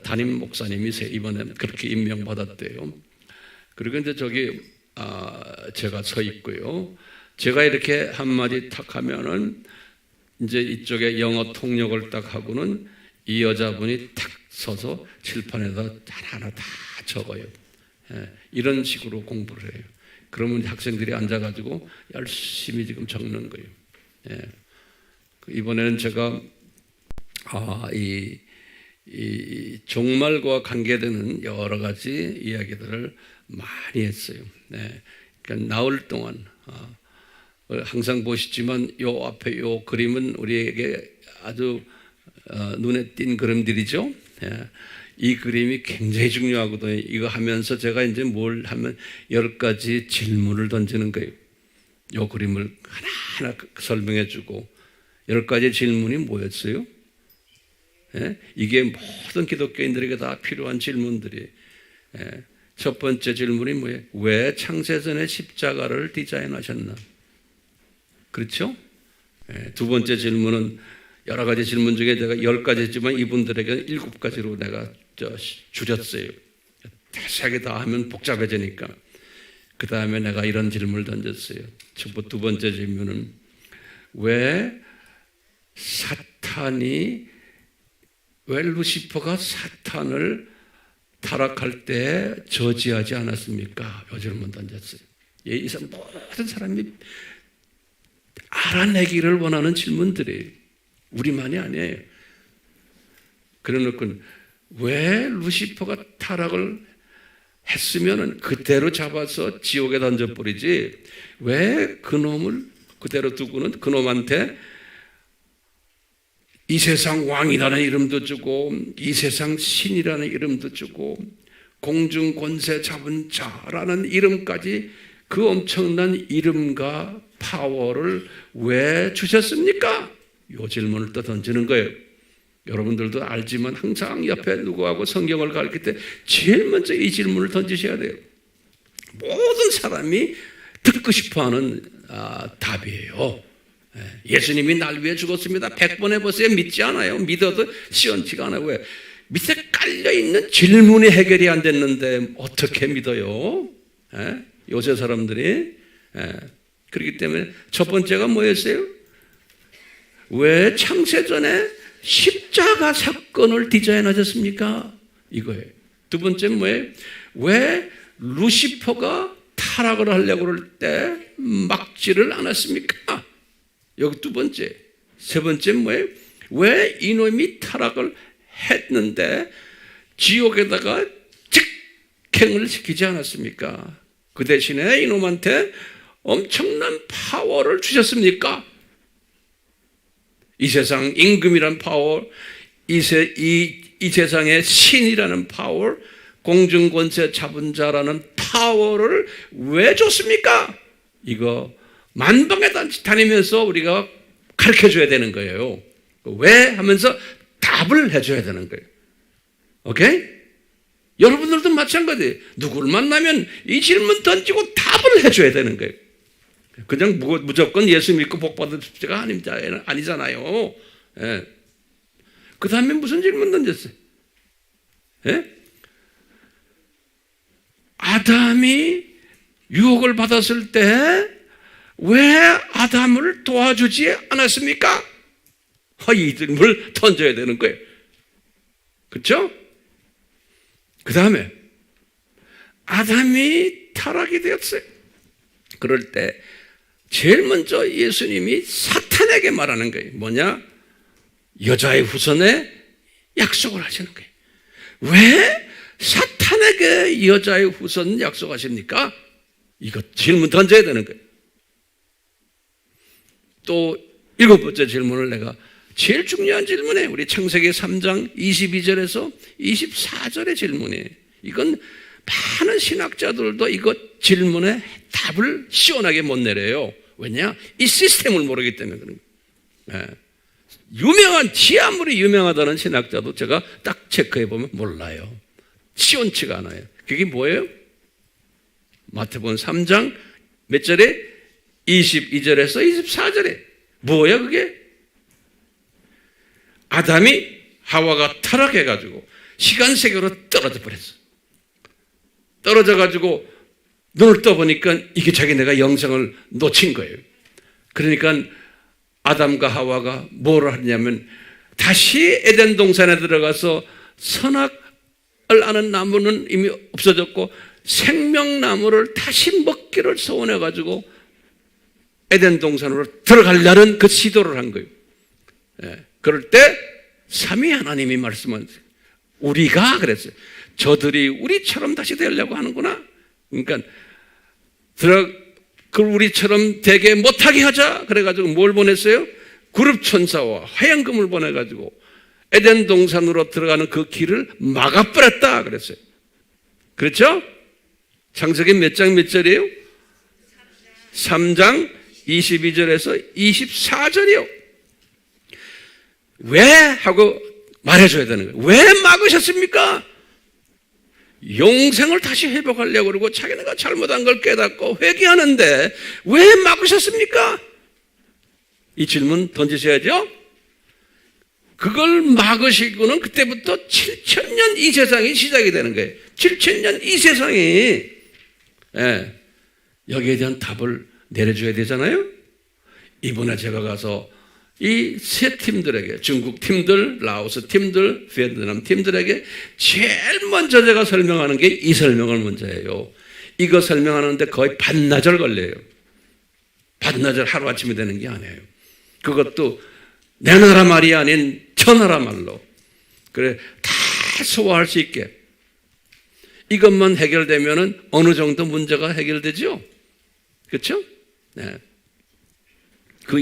담임 목사님이세요. 이번에 그렇게 임명받았대요. 그리고 이제 저기 제가 서 있고요. 제가 이렇게 한마디 탁 하면은 이제 이쪽에 영어 통역을 딱 하고는 이 여자분이 탁 서서 칠판에다 하나하나 다 적어요. 이런 식으로 공부를 해요. 그러면 학생들이 앉아가지고 열심히 지금 적는 거예요. 이번에는 제가 이 종말과 관계되는 여러 가지 이야기들을 많이 했어요. 그러니까 나흘 동안 항상 보시지만 요 앞에 요 그림은 우리에게 아주 눈에 띈 그림들이죠. 이 그림이 굉장히 중요하거든요. 이거 하면서 제가 이제 뭘 하면 10가지 질문을 던지는 거예요. 요 그림을 하나하나 설명해 주고 10가지 질문이 뭐였어요? 이게 모든 기독교인들에게 다 필요한 질문들이에요. 첫 번째 질문이 뭐예요? 왜 창세전에 십자가를 디자인하셨나? 그렇죠? 두 번째 질문은 여러 가지 질문 중에 제가 10가지지만 이분들에게 7가지로 내가 줄였어요. 세게 다 하면 복잡해지니까. 그 다음에 내가 이런 질문을 던졌어요. 두 번째 질문은 왜 루시퍼가 사탄을 타락할 때 저지하지 않았습니까? 이 질문 던졌어요. 이 모든 사람이 알아내기를 원하는 질문들이 우리만이 아니에요. 그래놓고 왜 루시퍼가 타락을 했으면 그대로 잡아서 지옥에 던져버리지 왜 그놈을 그대로 두고는 그놈한테 이 세상 왕이라는 이름도 주고 이 세상 신이라는 이름도 주고 공중 권세 잡은 자라는 이름까지 그 엄청난 이름과 파워를 왜 주셨습니까? 이 질문을 또 던지는 거예요. 여러분들도 알지만 항상 옆에 누구하고 성경을 가르칠 때 제일 먼저 이 질문을 던지셔야 돼요. 모든 사람이 듣고 싶어하는 답이에요. 예수님이 날 위해 죽었습니다. 100번 해보세요. 믿지 않아요. 믿어도 시원치가 않아요. 왜? 밑에 깔려있는 질문이 해결이 안 됐는데 어떻게 믿어요? 요새 사람들이. 그렇기 때문에 첫 번째가 뭐였어요? 왜 창세전에 십자가 사건을 디자인하셨습니까? 이거예요. 두 번째는 뭐예요? 왜 루시퍼가 타락을 하려고 그럴 때 막지를 않았습니까? 여기 두 번째. 세 번째는 뭐예요? 왜 이놈이 타락을 했는데 지옥에다가 직행을 시키지 않았습니까? 그 대신에 이놈한테 엄청난 파워를 주셨습니까? 이 세상 임금이라는 파워, 이 세상의 신이라는 파워, 공중권세 잡은 자라는 파워를 왜 줬습니까? 이거 만방에 다니면서 우리가 가르쳐줘야 되는 거예요. 왜? 하면서 답을 해줘야 되는 거예요. 오케이? 여러분들도 마찬가지예요. 누구를 만나면 이 질문 던지고 답을 해줘야 되는 거예요. 그냥 무조건 예수 믿고 복 받을 수가 아니잖아요. 예. 그 다음에 무슨 질문 던졌어요? 예? 아담이 유혹을 받았을 때 왜 아담을 도와주지 않았습니까? 이 질문을 던져야 되는 거예요. 그렇죠? 그 다음에 아담이 타락이 되었어요. 그럴 때 제일 먼저 예수님이 사탄에게 말하는 거예요. 뭐냐? 여자의 후손에 약속을 하시는 거예요. 왜 사탄에게 여자의 후손 약속하십니까? 이거 질문 던져야 되는 거예요. 또 일곱 번째 질문을 내가 제일 중요한 질문이에요. 우리 창세기 3장 22절에서 24절의 질문이에요. 이건 많은 신학자들도 이거 질문에 답을 시원하게 못 내려요. 왜냐? 이 시스템을 모르기 때문에 그런 거예요. 아무리 유명하다는 신학자도 제가 딱 체크해보면 몰라요. 시원치가 않아요. 그게 뭐예요? 마태복음 3장 몇 절에? 22절에서 24절에. 뭐야 그게? 아담이 하와가 타락해가지고 시간 세계로 떨어져 버렸어. 떨어져가지고 눈을 떠보니까 이게 자기네가 영생을 놓친 거예요. 그러니까 아담과 하와가 뭐를 하냐면 다시 에덴 동산에 들어가서 선악을 아는 나무는 이미 없어졌고 생명나무를 다시 먹기를 소원해가지고 에덴 동산으로 들어가려는 그 시도를 한 거예요. 그럴 때 삼위 하나님이 말씀하세요. 우리가 그랬어요. 저들이 우리처럼 다시 되려고 하는구나. 그러니까 우리처럼 되게 못하게 하자. 그래가지고 뭘 보냈어요? 그룹 천사와 화양금을 보내가지고 에덴 동산으로 들어가는 그 길을 막아버렸다. 그랬어요. 그렇죠? 창세기 몇 장 몇 절이에요? 3장 22절에서 24절이요. 왜? 하고 말해줘야 되는 거예요. 왜 막으셨습니까? 영생을 다시 회복하려고 그러고 자기네가 잘못한 걸 깨닫고 회개하는데 왜 막으셨습니까? 이 질문 던지셔야죠. 그걸 막으시고는 그때부터 7,000년 이 세상이 시작이 되는 거예요. 7,000년 이 세상이. 여기에 대한 답을 내려줘야 되잖아요. 이번에 제가 가서 이 세 팀들에게, 중국 팀들, 라오스 팀들, 베트남 팀들에게 제일 먼저 제가 설명하는 게 이 설명을 먼저 해요. 이거 설명하는데 거의 반나절 걸려요. 반나절 하루아침에 되는 게 아니에요. 그것도 내 나라 말이 아닌 저 나라 말로. 그래, 다 소화할 수 있게. 이것만 해결되면은 어느 정도 문제가 해결되죠? 그렇죠? 네. 그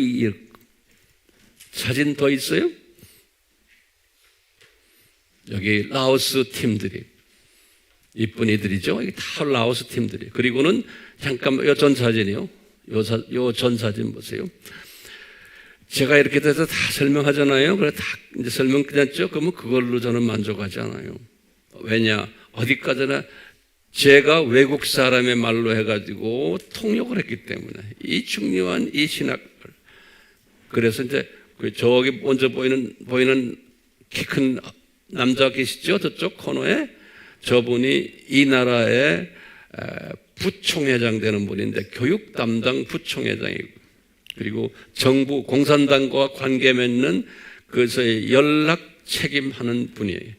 사진 더 있어요? 여기 라오스 팀들이 이쁜 이들이죠. 이게 다 라오스 팀들이. 그리고는 잠깐만 요 전 사진이요. 요 전 사진 보세요. 제가 이렇게 돼서 다 설명하잖아요. 그래 다 이제 설명 끝났죠. 그러면 그걸로 저는 만족하지 않아요. 왜냐? 어디까지나 제가 외국 사람의 말로 해가지고 통역을 했기 때문에 이 중요한 이 신학을. 그래서 이제 저기 먼저 보이는 키 큰 남자 계시죠? 저쪽 코너에 저분이 이 나라의 부총회장 되는 분인데 교육 담당 부총회장이고, 그리고 정부 공산당과 관계 맺는 그래서 연락 책임하는 분이에요.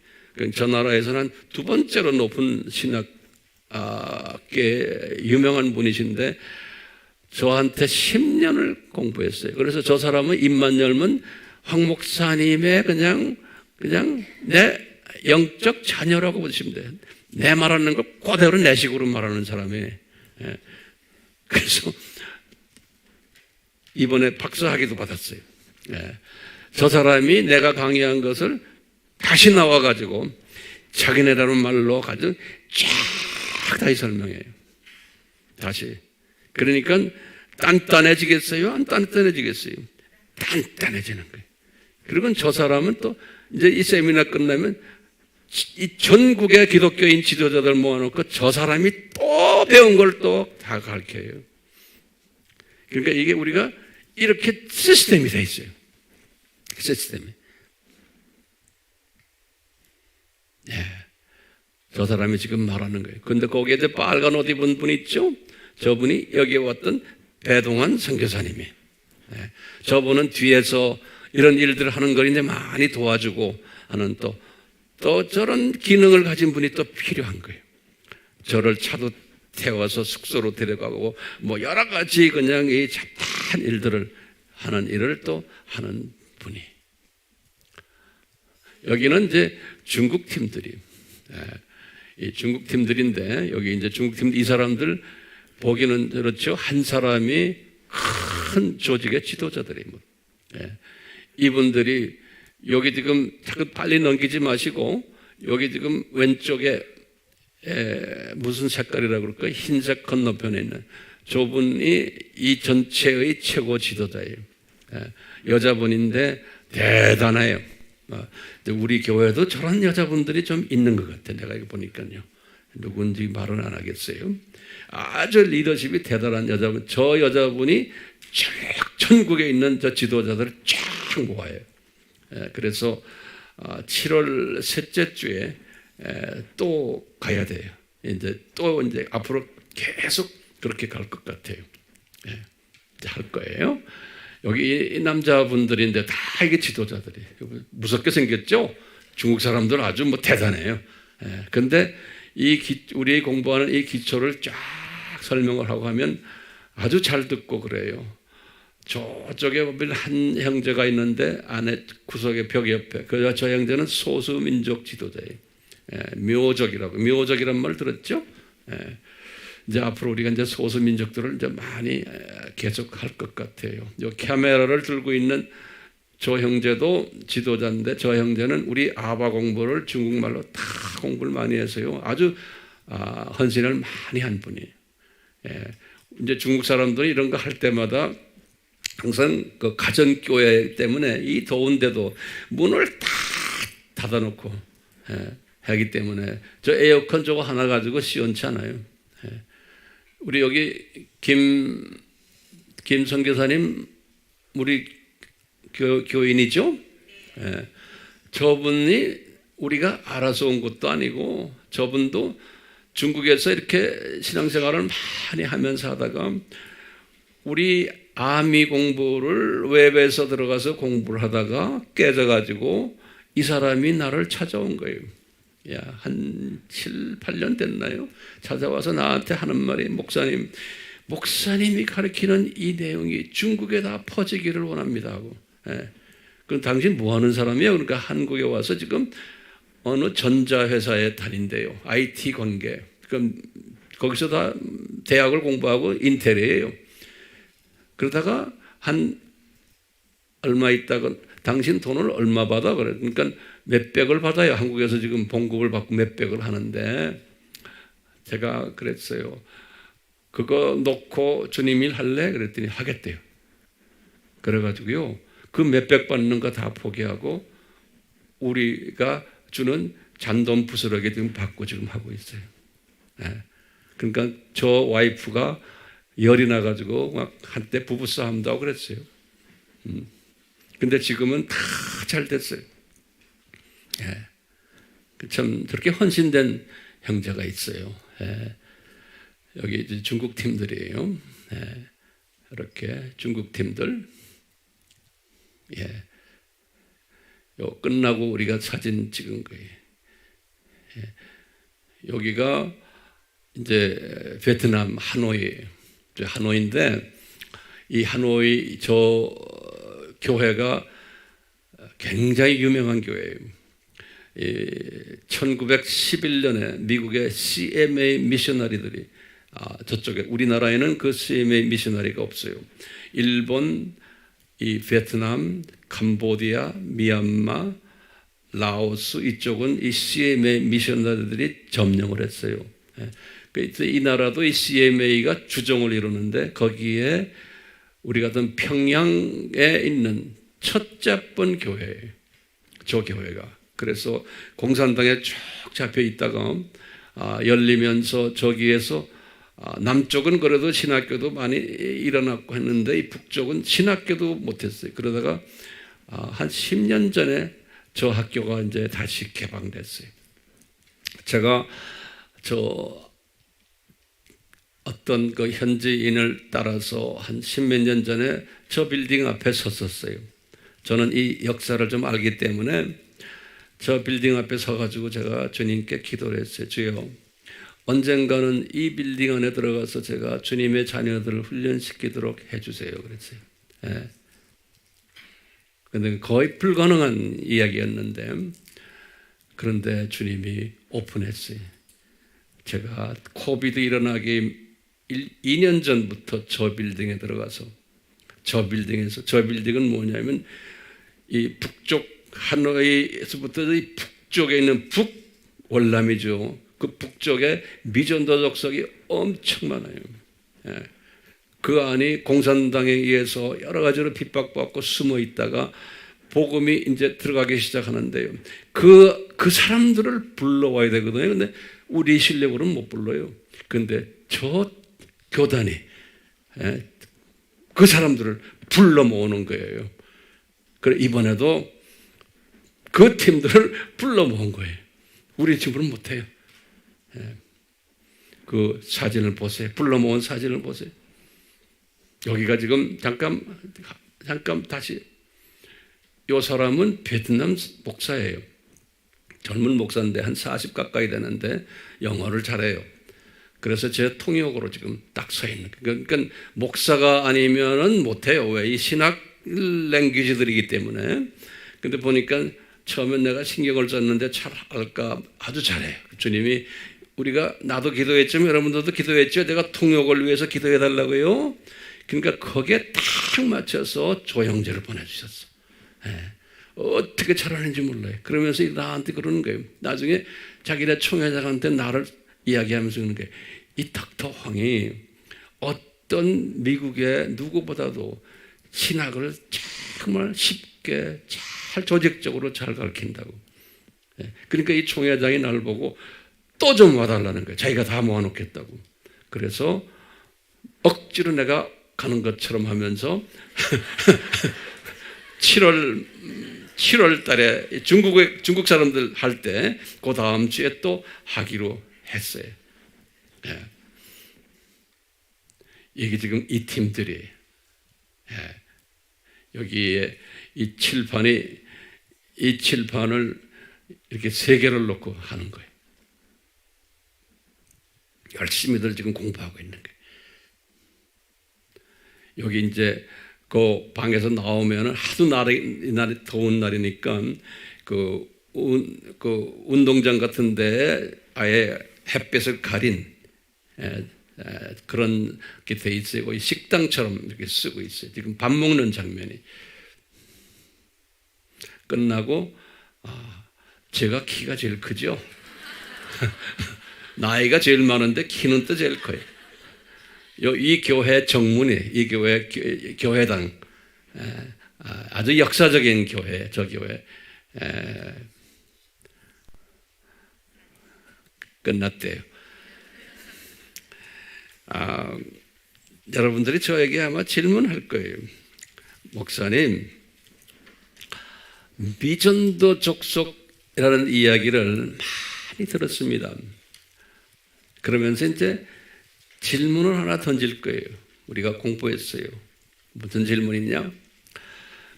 저 나라에서는 한 두 번째로 높은 신학계 유명한 분이신데 저한테 10년을 공부했어요. 그래서 저 사람은 입만 열면 황 목사님의 그냥 내 영적 자녀라고 보시면 돼요. 내 말하는 걸 그대로 내 식으로 말하는 사람이에요. 그래서 이번에 박사학위도 받았어요. 저 사람이 내가 강의한 것을 다시 나와가지고 자기네라는 말로 가지고 쫙 다시 설명해요. 다시. 그러니까 단단해지겠어요? 안 단단해지겠어요? 단단해지는 거예요. 그리고 저 사람은 또 이제 이 세미나 끝나면 이 전국의 기독교인 지도자들 모아놓고 저 사람이 또 배운 걸 또 다 가르쳐요. 그러니까 이게 우리가 이렇게 시스템이 돼 있어요. 시스템이. 저 사람이 지금 말하는 거예요. 근데 거기에 이제 빨간 옷 입은 분 있죠? 저분이 여기에 왔던 배동환 선교사님이. 저분은 뒤에서 이런 일들을 하는 걸 이제 많이 도와주고 하는 또 저런 기능을 가진 분이 또 필요한 거예요. 저를 차도 태워서 숙소로 데려가고 뭐 여러 가지 그냥 이 잡다한 일들을 하는 일을 또 하는 분이. 여기는 이제 중국 팀들이. 이 중국 팀들인데 여기 이제 중국 팀 이 사람들 보기는 그렇죠. 한 사람이 큰 조직의 지도자들입니다. 이분들이 여기 지금 자꾸 빨리 넘기지 마시고 여기 지금 왼쪽에 무슨 색깔이라고 그럴까요? 흰색 건너편에 있는 저분이 이 전체의 최고 지도자예요. 여자분인데 대단해요. 우리 교회도 저런 여자분들이 좀 있는 것 같아요. 내가 이거 보니까요. 누군지 말은 안 하겠어요. 아주 리더십이 대단한 여자분. 저 여자분이 쫙 전국에 있는 저 지도자들을 쫙 모아요. 그래서 7월 셋째 주에 또 가야 돼요. 이제 앞으로 계속 그렇게 갈 것 같아요. 이제 할 거예요. 여기 이 남자분들인데 다 이게 지도자들이 무섭게 생겼죠. 중국 사람들 아주 뭐 대단해요. 근데 우리 공부하는 이 기초를 쫙 설명을 하고 하면 아주 잘 듣고 그래요. 저쪽에 보면 한 형제가 있는데 안에 구석의 벽 옆에 저 형제는 소수민족 지도자예요. 묘족이란 말 들었죠? 이제 앞으로 우리가 이제 소수민족들을 이제 많이 계속 할 것 같아요. 요 카메라를 들고 있는 저 형제도 지도자인데 저 형제는 우리 아바 공부를 중국말로 다 공부를 많이 해서요. 아주 헌신을 많이 한 분이에요. 이제 중국 사람들이 이런 거 할 때마다 항상 그 가정교회 때문에 이 더운데도 문을 다 닫아놓고 하기 때문에 저 에어컨 저거 하나 가지고 시원치 않아요. 우리 여기 김 선교사님 우리 교인이죠. 저분이 우리가 알아서 온 것도 아니고 저분도 중국에서 이렇게 신앙생활을 많이 하면서 하다가 우리 아미 공부를 웹에서 들어가서 공부를 하다가 깨져가지고 이 사람이 나를 찾아온 거예요. 한 7, 8년 됐나요? 찾아와서 나한테 하는 말이 목사님 목사님이 가르치는 이 내용이 중국에 다 퍼지기를 원합니다 하고. 그럼 당신 뭐 하는 사람이야? 그러니까 한국에 와서 지금 어느 전자회사에 다닌대요. IT 관계. 그럼 거기서 다 대학을 공부하고 인텔이에요. 그러다가 한 얼마 있다가 당신 돈을 얼마 받아? 그래. 그러니까 몇백을 받아요. 한국에서 지금 봉급을 받고 몇백을 하는데 제가 그랬어요. 그거 놓고 주님 일 할래? 그랬더니 하겠대요. 그래가지고요. 그 몇백 받는 거 다 포기하고 우리가 주는 잔돈 부스러기 지금 받고 지금 하고 있어요. 그러니까 저 와이프가 열이 나가지고 막 한때 부부싸움도 하고 그랬어요. 근데 지금은 다 잘 됐어요. 참 저렇게 헌신된 형제가 있어요. 여기 이제 중국 팀들이에요. 이렇게 중국 팀들. 요 끝나고 우리가 사진 찍은 거예요. 여기가 이제 베트남 하노이예요. 하노이인데 이 하노이 저 교회가 굉장히 유명한 교회예요. 1911년에 미국의 CMA 미셔너리들이 저쪽에 우리나라에는 그 CMA 미셔너리가 없어요. 일본, 이 베트남, 캄보디아, 미얀마, 라오스 이쪽은 이 CMA 미셔너리들이 점령을 했어요. 이 나라도 이 CMA가 주종을 이루는데 거기에 우리 같은 평양에 있는 첫째 번 교회예요. 저 교회가. 그래서 공산당에 쭉 잡혀 있다가 열리면서 저기에서 남쪽은 그래도 신학교도 많이 일어났고 했는데 이 북쪽은 신학교도 못했어요. 그러다가 한 10년 전에 저 학교가 이제 다시 개방됐어요. 제가 저 어떤 그 현지인을 따라서 한 10몇 년 전에 저 빌딩 앞에 섰었어요. 저는 이 역사를 좀 알기 때문에 저 빌딩 앞에 서가지고 제가 주님께 기도를 했어요. 주여, 언젠가는 이 빌딩 안에 들어가서 제가 주님의 자녀들을 훈련시키도록 해주세요. 그랬어요. 그런데 거의 불가능한 이야기였는데 그런데 주님이 오픈했어요. 제가 코비드 일어나기 2년 전부터 저 빌딩에 들어가서 저 빌딩은 뭐냐면 이 북쪽 하노이에서부터 이 북쪽에 있는 북월남이죠. 그 북쪽에 미전도 족속이 엄청 많아요. 그 안이 공산당에 의해서 여러 가지로 핍박받고 숨어 있다가 복음이 이제 들어가기 시작하는데요. 그 사람들을 불러와야 되거든요. 근데 우리 실력으로는 못 불러요. 근데 저 교단이 그 사람들을 불러 모으는 거예요. 그래 이번에도 그 팀들을 불러 모은 거예요. 우리 집으로는 못해요. 그 사진을 보세요. 불러 모은 사진을 보세요. 여기가 지금 잠깐 다시 이 사람은 베트남 목사예요. 젊은 목사인데 한 40 가까이 되는데 영어를 잘해요. 그래서 제 통역으로 지금 딱 서 있는 거예요. 그러니까 목사가 아니면은 못해요. 왜? 이 신학 랭귀지들이기 때문에. 근데 보니까 처음엔 내가 신경을 썼는데 잘 할까 아주 잘해요. 주님이 우리가 나도 기도했지만 여러분들도 기도했죠. 내가 통역을 위해서 기도해 달라고요. 그러니까 거기에 딱 맞춰서 조 형제를 보내주셨어. 어떻게 잘하는지 몰라요. 그러면서 나한테 그러는 거예요. 나중에 자기네 총회장한테 나를 이야기하면서 그러는 거예요. 이 닥터 황이 어떤 미국의 누구보다도 신학을 정말 쉽게 잘 조직적으로 잘 가르친다고. 그러니까 이 총회장이 나를 보고 또 좀 와달라는 거예요. 자기가 다 모아놓겠다고. 그래서 억지로 내가 가는 것처럼 하면서 7월 달에 중국 사람들 할 때 그 다음 주에 또 하기로 했어요. 이게 지금 이 팀들이 여기에 이 칠판을 이렇게 3개를 놓고 하는 거예요. 요 열심히들 지금 공부하고 있는 거예요. 여기 이제 그 방에서 나오면은 하도 날이 더운 날이니까 그 운동장 같은데 아예 햇볕을 가린 그런 게 돼 있어요. 거의 식당처럼 이렇게 쓰고 있어요. 지금 밥 먹는 장면이 끝나고 제가 키가 제일 크죠. 나이가 제일 많은데 키는 또 제일 커요. 이 교회 정문이, 이 교회당 아주 역사적인 교회, 저 교회 끝났대요. 여러분들이 저에게 아마 질문할 거예요. 목사님, 미전도 족속이라는 이야기를 많이 들었습니다. 그러면서 이제 질문을 하나 던질 거예요. 우리가 공부했어요. 무슨 질문이냐?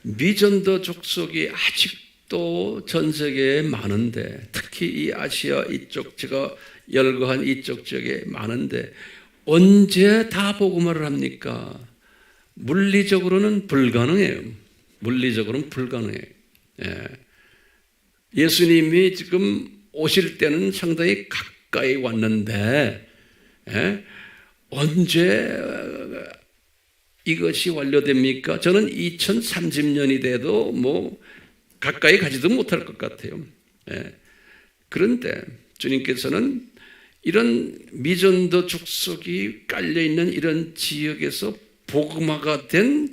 미전도 족속이 아직도 전 세계에 많은데, 특히 이 아시아 이쪽, 제가 열거한 이쪽 지역에 많은데 언제 다 복음화를 합니까? 물리적으로는 불가능해요. 물리적으로는 불가능해요. 예수님이 지금 오실 때는 상당히 가까이 왔는데 언제 이것이 완료됩니까? 저는 2030년이 돼도 뭐 가까이 가지도 못할 것 같아요. 그런데 주님께서는 이런 미전도 족속이 깔려있는 이런 지역에서 복음화가 된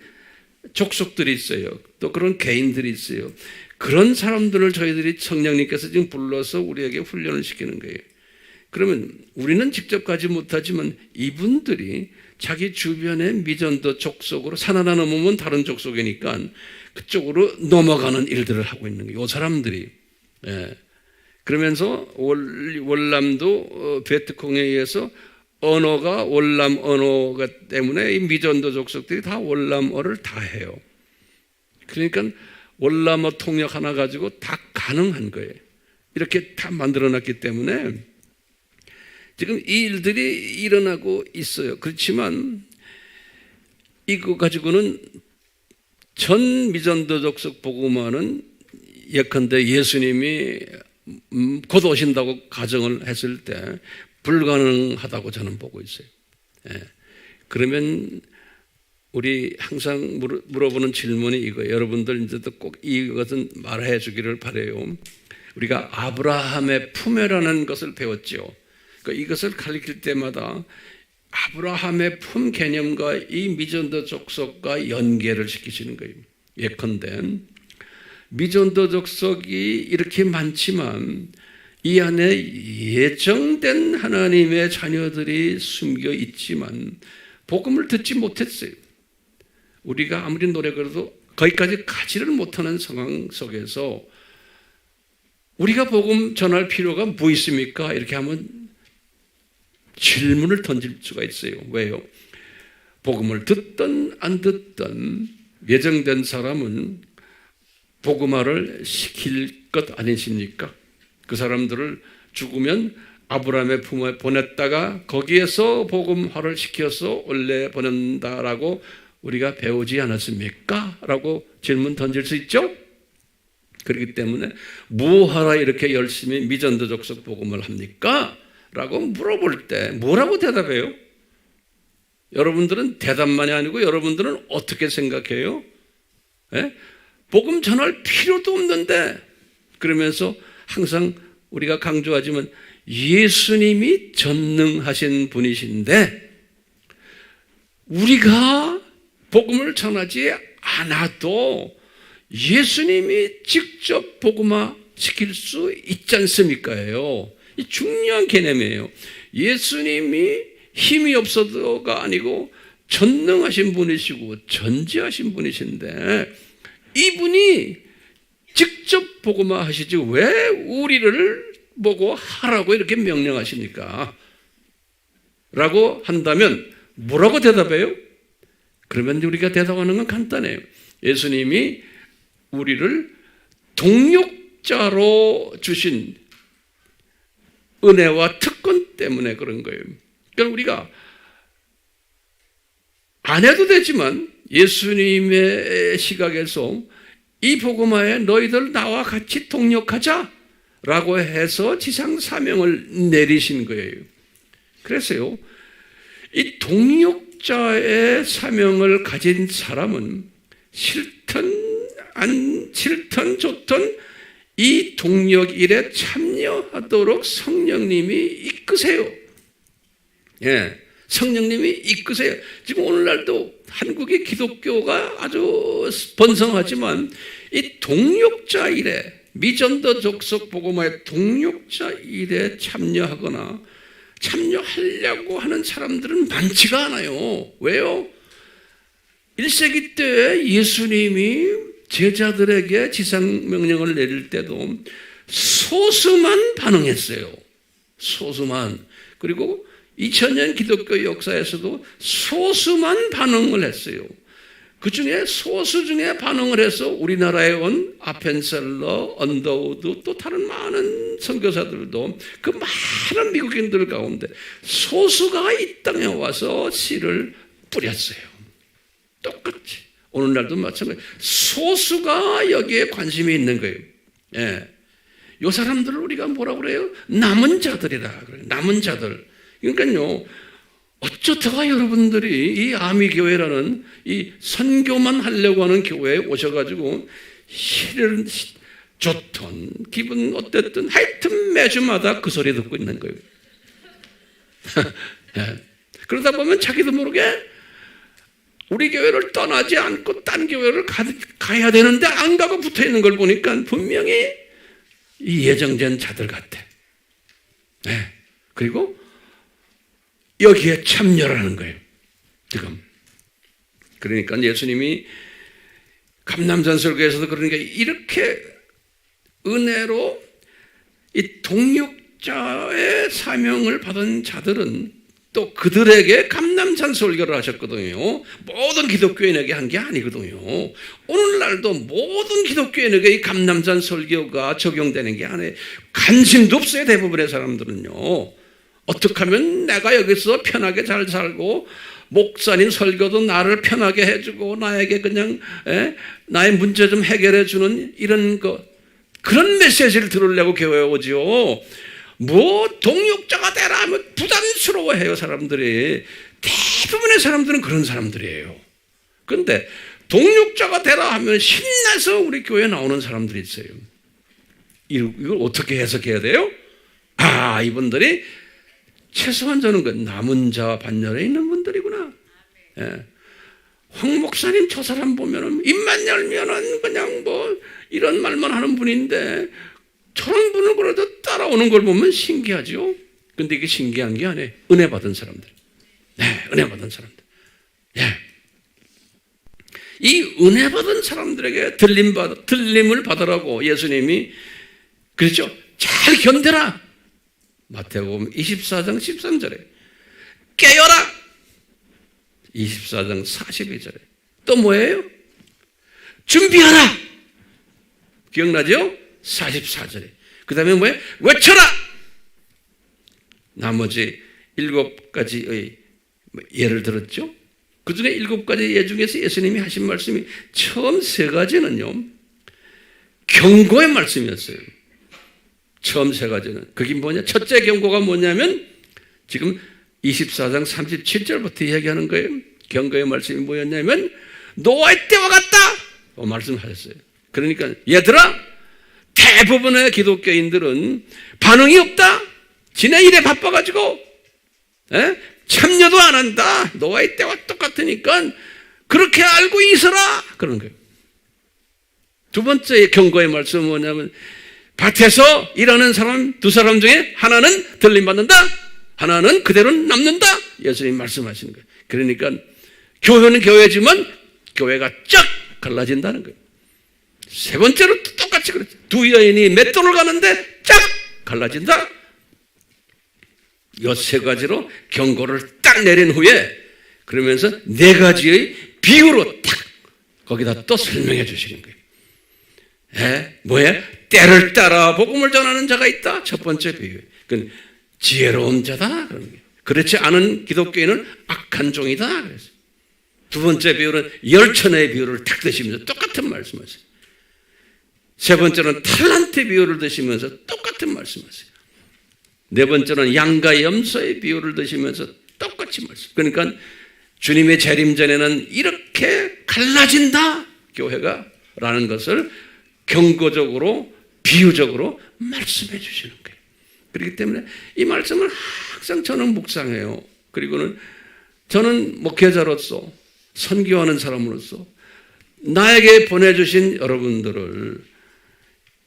족속들이 있어요. 또 그런 개인들이 있어요. 그런 사람들을 저희들이 성령님께서 지금 불러서 우리에게 훈련을 시키는 거예요. 그러면 우리는 직접 가지 못하지만 이분들이 자기 주변의 미전도 족속으로 산 하나 넘으면 다른 족속이니까 그쪽으로 넘어가는 일들을 하고 있는 거예요. 이 사람들이. 그러면서 월남도 베트콩에 의해서 언어가 월남 언어가 때문에 이 미전도 족속들이 다 월남어를 다 해요. 그러니까 월남어 통역 하나 가지고 다 가능한 거예요. 이렇게 다 만들어놨기 때문에 지금 이 일들이 일어나고 있어요. 그렇지만 이거 가지고는 전 미전도 족속 복음화는 예컨대 예수님이 곧 오신다고 가정을 했을 때 불가능하다고 저는 보고 있어요. 그러면 우리 항상 물어보는 질문이 이거예요. 여러분들 이제도 꼭 이것은 말해 주기를 바라요. 우리가 아브라함의 품에라는 것을 배웠죠. 그러니까 이것을 가르칠 때마다 아브라함의 품 개념과 이 미전도 족속과 연계를 시키시는 거예요. 예컨대 미전도 족속이 이렇게 많지만 이 안에 예정된 하나님의 자녀들이 숨겨 있지만 복음을 듣지 못했어요. 우리가 아무리 노력해도 거기까지 가지를 못하는 상황 속에서 우리가 복음 전할 필요가 뭐 있습니까? 이렇게 하면 질문을 던질 수가 있어요. 왜요? 복음을 듣든 안 듣든 예정된 사람은 복음화를 시킬 것 아니십니까? 그 사람들을 죽으면 아브라함의 품에 보냈다가 거기에서 복음화를 시켜서 원래 보낸다라고 우리가 배우지 않았습니까? 라고 질문 던질 수 있죠? 그렇기 때문에 뭐하라 이렇게 열심히 미전도 족속 복음을 합니까? 라고 물어볼 때 뭐라고 대답해요? 여러분들은 대답만이 아니고 여러분들은 어떻게 생각해요? 복음 전할 필요도 없는데 그러면서 항상 우리가 강조하지만 예수님이 전능하신 분이신데 우리가 복음을 전하지 않아도 예수님이 직접 복음화 시킬 수 있지 않습니까요? 이 중요한 개념이에요. 예수님이 힘이 없어도가 아니고 전능하신 분이시고 전지하신 분이신데 이분이 직접 복음화 하시지 왜 우리를 보고 하라고 이렇게 명령하십니까? 라고 한다면 뭐라고 대답해요? 그러면 우리가 대답하는 건 간단해요. 예수님이 우리를 동력자로 주신 은혜와 특권 때문에 그런 거예요. 그러니까 우리가 안 해도 되지만 예수님의 시각에서 이 복음화에 너희들 나와 같이 동력하자라고 해서 지상 사명을 내리신 거예요. 그래서요, 이 동력자의 사명을 가진 사람은 싫든 좋든 이 동력 일에 참여하도록 성령님이 이끄세요. 예, 성령님이 이끄세요. 지금 오늘날도 한국의 기독교가 아주 번성하지만 이 동력자 일에, 미전도 족속 복음화의 동력자 일에 참여하거나 참여하려고 하는 사람들은 많지가 않아요. 왜요? 1세기 때 예수님이 제자들에게 지상명령을 내릴 때도 소수만 반응했어요. 소수만. 그리고 2000년 기독교 역사에서도 소수만 반응을 했어요. 그 중에 소수 중에 반응을 해서 우리나라에 온 아펜셀러, 언더우드, 또 다른 많은 선교사들도 그 많은 미국인들 가운데 소수가 이 땅에 와서 씨를 뿌렸어요. 똑같이. 오늘날도 마찬가지. 소수가 여기에 관심이 있는 거예요. 예. 이 사람들을 우리가 뭐라고 그래요? 남은 자들이라 그래요. 남은 자들. 그러니까요, 어쩌다가 여러분들이 이 아미교회라는 이 선교만 하려고 하는 교회에 오셔가지고 실은 좋던 기분 어땠든 하여튼 매주마다 그 소리 듣고 있는 거예요. 예. 그러다 보면 자기도 모르게 우리 교회를 떠나지 않고 딴 교회를 가야 되는데 안 가고 붙어 있는 걸 보니까 분명히 이 예정된 자들 같아. 네. 그리고 여기에 참여를 하는 거예요. 지금. 그러니까 예수님이 감남산 설교에서도 그러니까 이렇게 은혜로 이 동력자의 사명을 받은 자들은 또 그들에게 감남산 설교를 하셨거든요. 모든 기독교인에게 한 게 아니거든요. 오늘날도 모든 기독교인에게 이 감남산 설교가 적용되는 게 아니에요. 관심도 없어요. 대부분의 사람들은요. 어떻게 하면 내가 여기서 편하게 잘 살고 목사님 설교도 나를 편하게 해주고 나에게 그냥 나의 문제 좀 해결해 주는 이런 그런 메시지를 들으려고 교회에 오지요. 뭐 동력자가 되라 하면 부담스러워해요. 사람들이. 대부분의 사람들은 그런 사람들이에요. 그런데 동력자가 되라 하면 신나서 우리 교회에 나오는 사람들이 있어요. 이걸 어떻게 해석해야 돼요? 아, 이분들이 최소한 저는 그 남은 자 반열에 있는 분들이구나. 예. 황 목사님 저 사람 보면은 입만 열면은 그냥 뭐 이런 말만 하는 분인데 저런 분을 그래도 따라오는 걸 보면 신기하죠. 근데 이게 신기한 게 아니에요. 은혜 받은 사람들. 네, 은혜 받은 사람들. 예. 이 은혜 받은 사람들에게 들림을 받으라고 예수님이 그렇죠. 잘 견뎌라. 마태복음 24장 13절에 깨어라. 24장 42절에 또 뭐예요? 준비하라. 기억나죠? 44절에. 그 다음에 뭐예요? 외쳐라. 나머지 7가지의 예를 들었죠. 그 중에 7가지 예 중에서 예수님이 하신 말씀이 처음 3가지는요 경고의 말씀이었어요. 처음 3가지는 그게 뭐냐? 첫째 경고가 뭐냐면 지금 24장 37절부터 이야기하는 거예요. 경고의 말씀이 뭐였냐면 노아의 때와 같다 말씀하셨어요. 그러니까 얘들아, 대부분의 기독교인들은 반응이 없다. 지네 일에 바빠가지고 참여도 안 한다. 노아의 때와 똑같으니까 그렇게 알고 있어라. 그런 거예요. 두 번째 경고의 말씀은 뭐냐면 밭에서 일하는 사람 2사람 중에 하나는 들림받는다. 하나는 그대로 남는다. 예수님 말씀하시는 거예요. 그러니까 교회는 교회지만 교회가 쫙 갈라진다는 거예요. 세 번째로 똑같이 그렇죠. 2 여인이 맷돌을 가는데 쫙 갈라진다. 이 3가지로 경고를 딱 내린 후에 그러면서 4가지의 비유로 딱 거기다 또 설명해 주시는 거예요. 뭐야? 때를 따라 복음을 전하는 자가 있다. 첫 번째 비유. 그건 지혜로운 자다. 그런 거예요. 그렇지 않은 기독교인은 악한 종이다. 그래서 두 번째 비율은 열천의 비율을 탁 드시면서 똑같은 말씀하세요. 세 번째는 탈란트 비율을 드시면서 똑같은 말씀하세요. 네 번째는 양과 염소의 비율을 드시면서 똑같이 말씀. 그러니까 주님의 재림 전에는 이렇게 갈라진다 교회가 라는 것을 경고적으로 비유적으로 말씀해 주시는 거예요. 그렇기 때문에 이 말씀을 항상 저는 묵상해요. 그리고는 저는 목회자로서 선교하는 사람으로서 나에게 보내주신 여러분들을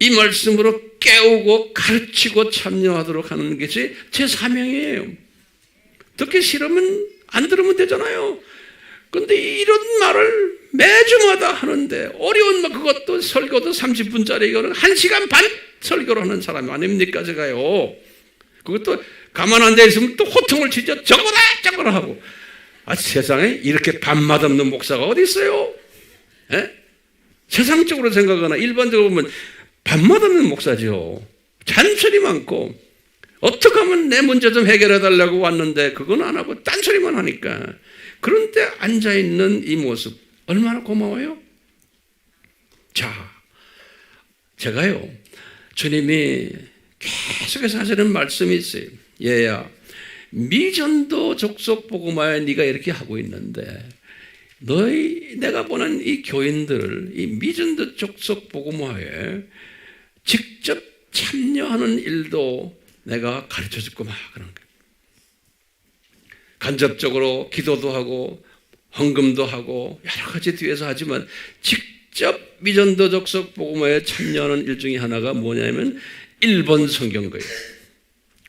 이 말씀으로 깨우고 가르치고 참여하도록 하는 것이 제 사명이에요. 듣기 싫으면 안 들으면 되잖아요. 그런데 이런 말을 매주마다 하는데 어려운 말, 그것도 설교도 30분짜리 이거는 1시간 반 설교를 하는 사람이 아닙니까 제가요. 그것도 가만 앉아 있으면 또 호통을 치죠. 저거라 하고. 세상에 이렇게 밥맛 없는 목사가 어디 있어요? 에? 세상적으로 생각하나 일반적으로 보면 밥맛 없는 목사죠. 잔소리 많고 어떻게 하면 내 문제 좀 해결해 달라고 왔는데 그건 안 하고 딴소리만 하니까. 그런데 앉아있는 이 모습 얼마나 고마워요? 자, 제가요 주님이 계속해서 하시는 말씀이 있어요. 얘야, 미전도 족속 복음화에 네가 이렇게 하고 있는데 내가 보는 이 교인들을 이 미전도 족속 복음화에 직접 참여하는 일도 내가 가르쳐 줄 거마 그런 거예요. 간접적으로 기도도 하고 헌금도 하고 여러 가지 뒤에서 하지만 직접 미전도 족속 복음화에 참여하는 일 중에 하나가 뭐냐면 일본 선교인 거예요.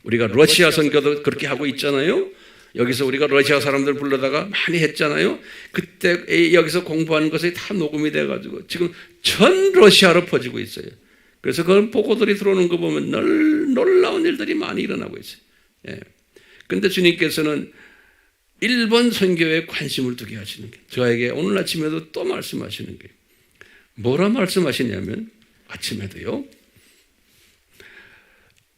우리가 러시아 선교도 그렇게 하고 있잖아요. 여기서 우리가 러시아 사람들 불러다가 많이 했잖아요. 그때 여기서 공부하는 것이 다 녹음이 돼가지고 지금 전 러시아로 퍼지고 있어요. 그래서 그런 보고들이 들어오는 거 보면 놀라운 일들이 많이 일어나고 있어요. 그런데 주님께서는 일본 선교에 관심을 두게 하시는 거예요. 저에게 오늘 아침에도 또 말씀하시는 거예요. 뭐라 말씀하시냐면 아침에도요.